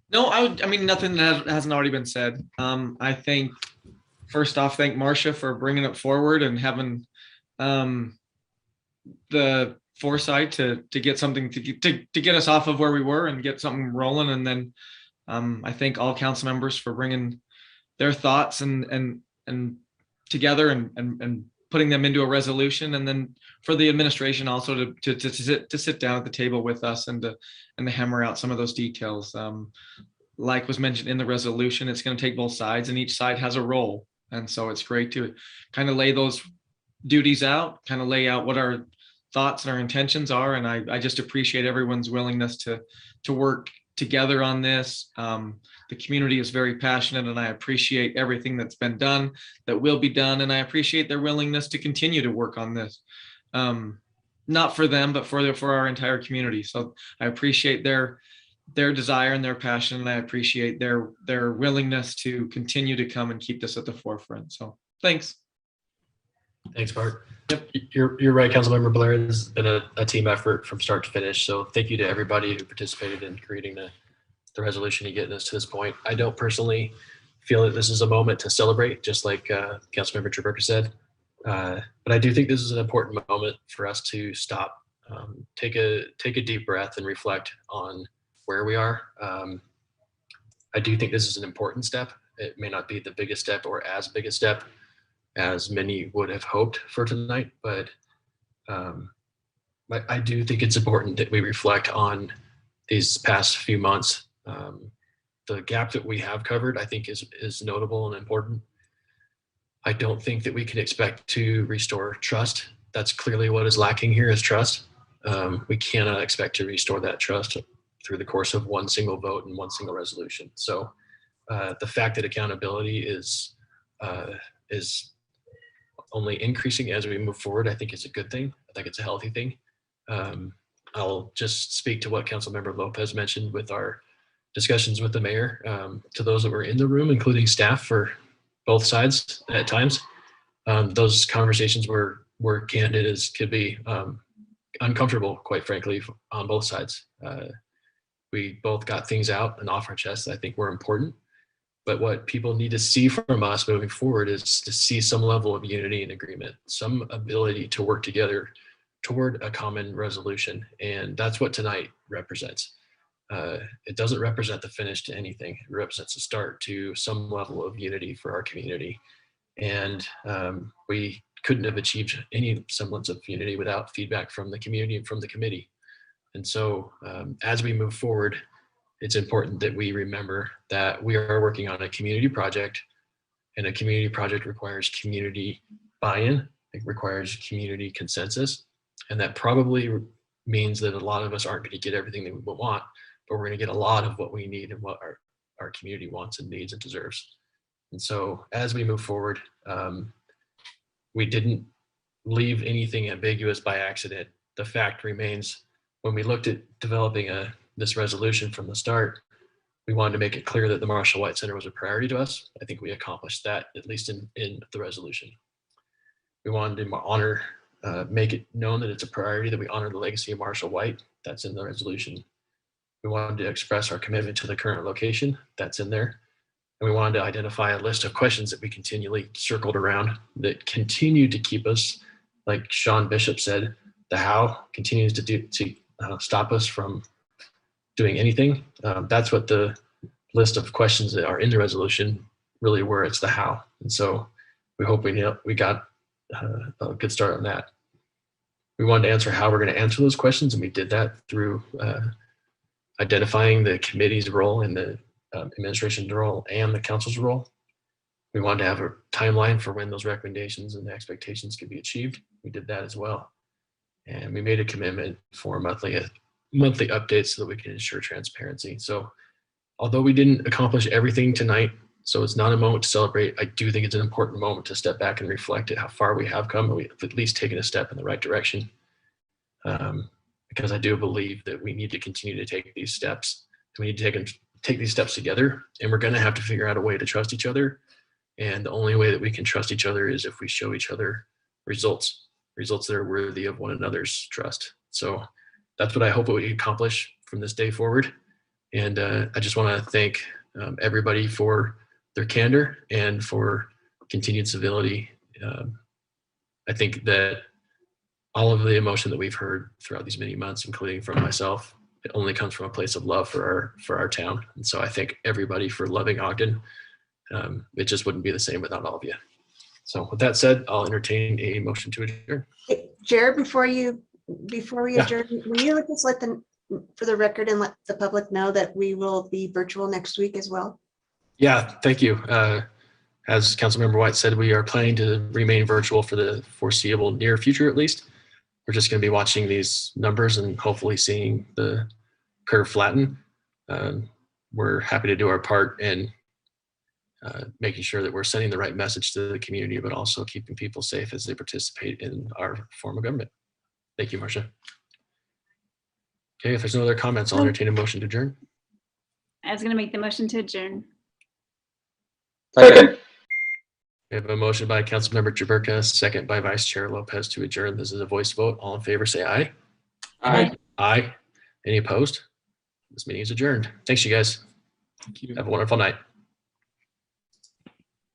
No, I mean, nothing that hasn't already been said. I think, first off, thank Marcia for bringing it forward and having the foresight to get something to get us off of where we were and get something rolling. And then I thank all council members for bringing their thoughts and together and putting them into a resolution, and then for the administration also to sit down at the table with us and to hammer out some of those details. Like was mentioned in the resolution, it's going to take both sides, and each side has a role. And so it's great to kind of lay those duties out, kind of lay out what our thoughts and our intentions are. And I just appreciate everyone's willingness to work together on this. The community is very passionate, and I appreciate everything that's been done, that will be done. And I appreciate their willingness to continue to work on this. Not for them, but for our entire community. So I appreciate their desire and their passion, and I appreciate their willingness to continue to come and keep this at the forefront. So thanks. Thanks, Bart. Yep, you're right, Councilmember Blair. This has been a team effort from start to finish. So thank you to everybody who participated in creating the resolution and getting us to this point. I don't personally feel that this is a moment to celebrate, just like Councilmember Traberka said. But I do think this is an important moment for us to stop, take a deep breath and reflect on where we are. I do think this is an important step. It may not be the biggest step or as big a step as many would have hoped for tonight, but I do think it's important that we reflect on these past few months. The gap that we have covered, I think, is notable and important. I don't think that we can expect to restore trust. That's clearly what is lacking here, is trust. We cannot expect to restore that trust through the course of one single vote and one single resolution. So the fact that accountability is only increasing as we move forward, I think it's a good thing. I think it's a healthy thing. I'll just speak to what Councilmember Lopez mentioned with our discussions with the mayor. To those that were in the room, including staff for both sides at times, those conversations were candid as could be, uncomfortable, quite frankly, on both sides. We both got things out and off our chests that I think were important. But what people need to see from us moving forward is to see some level of unity and agreement, some ability to work together toward a common resolution. And that's what tonight represents. It doesn't represent the finish to anything. It represents a start to some level of unity for our community. And we couldn't have achieved any semblance of unity without feedback from the community and from the committee. And so as we move forward, it's important that we remember that we are working on a community project, and a community project requires community buy-in. It requires community consensus. And that probably means that a lot of us aren't going to get everything that we want, but we're going to get a lot of what we need and what our community wants and needs and deserves. And so as we move forward, we didn't leave anything ambiguous by accident. The fact remains, when we looked at developing this resolution from the start, we wanted to make it clear that the Marshall White Center was a priority to us. I think we accomplished that, at least in the resolution. We wanted to honor, make it known that it's a priority that we honor the legacy of Marshall White. That's in the resolution. We wanted to express our commitment to the current location. That's in there. And we wanted to identify a list of questions that we continually circled around that continued to keep us, like Sean Bishop said, the how continues to stop us from doing anything. That's what the list of questions that are in the resolution really were. It's the how. And so we hope we got a good start on that. We wanted to answer how we're going to answer those questions, and we did that through identifying the committee's role and the administration's role and the council's role. We wanted to have a timeline for when those recommendations and the expectations could be achieved. We did that as well. And we made a commitment for monthly updates so that we can ensure transparency. So although we didn't accomplish everything tonight, so it's not a moment to celebrate, I do think it's an important moment to step back and reflect at how far we have come, and we've at least taken a step in the right direction. Because I do believe that we need to continue to take these steps. We need to take these steps together, and we're going to have to figure out a way to trust each other. And the only way that we can trust each other is if we show each other results that are worthy of one another's trust. So that's what I hope we accomplish from this day forward. And I just want to thank everybody for their candor and for continued civility. I think that all of the emotion that we've heard throughout these many months, including from myself, it only comes from a place of love for our town. And so I thank everybody for loving Ogden. It just wouldn't be the same without all of you. So with that said, I'll entertain a motion to adjourn. Jared, before we adjourn, will you just let for the record and let the public know that we will be virtual next week as well? Yeah, thank you. As Councilmember White said, we are planning to remain virtual for the foreseeable near future, at least. We're just going to be watching these numbers and hopefully seeing the curve flatten. We're happy to do our part in making sure that we're sending the right message to the community, but also keeping people safe as they participate in our form of government. Thank you, Marcia. Okay, if there's no other comments, I'll entertain a motion to adjourn. I was going to make the motion to adjourn. Second. We have a motion by Councilmember Jaberka, second by Vice Chair Lopez to adjourn. This is a voice vote. All in favor, say aye. Aye. Aye. Any opposed? This meeting is adjourned. Thanks, you guys. Thank you. Have a wonderful night.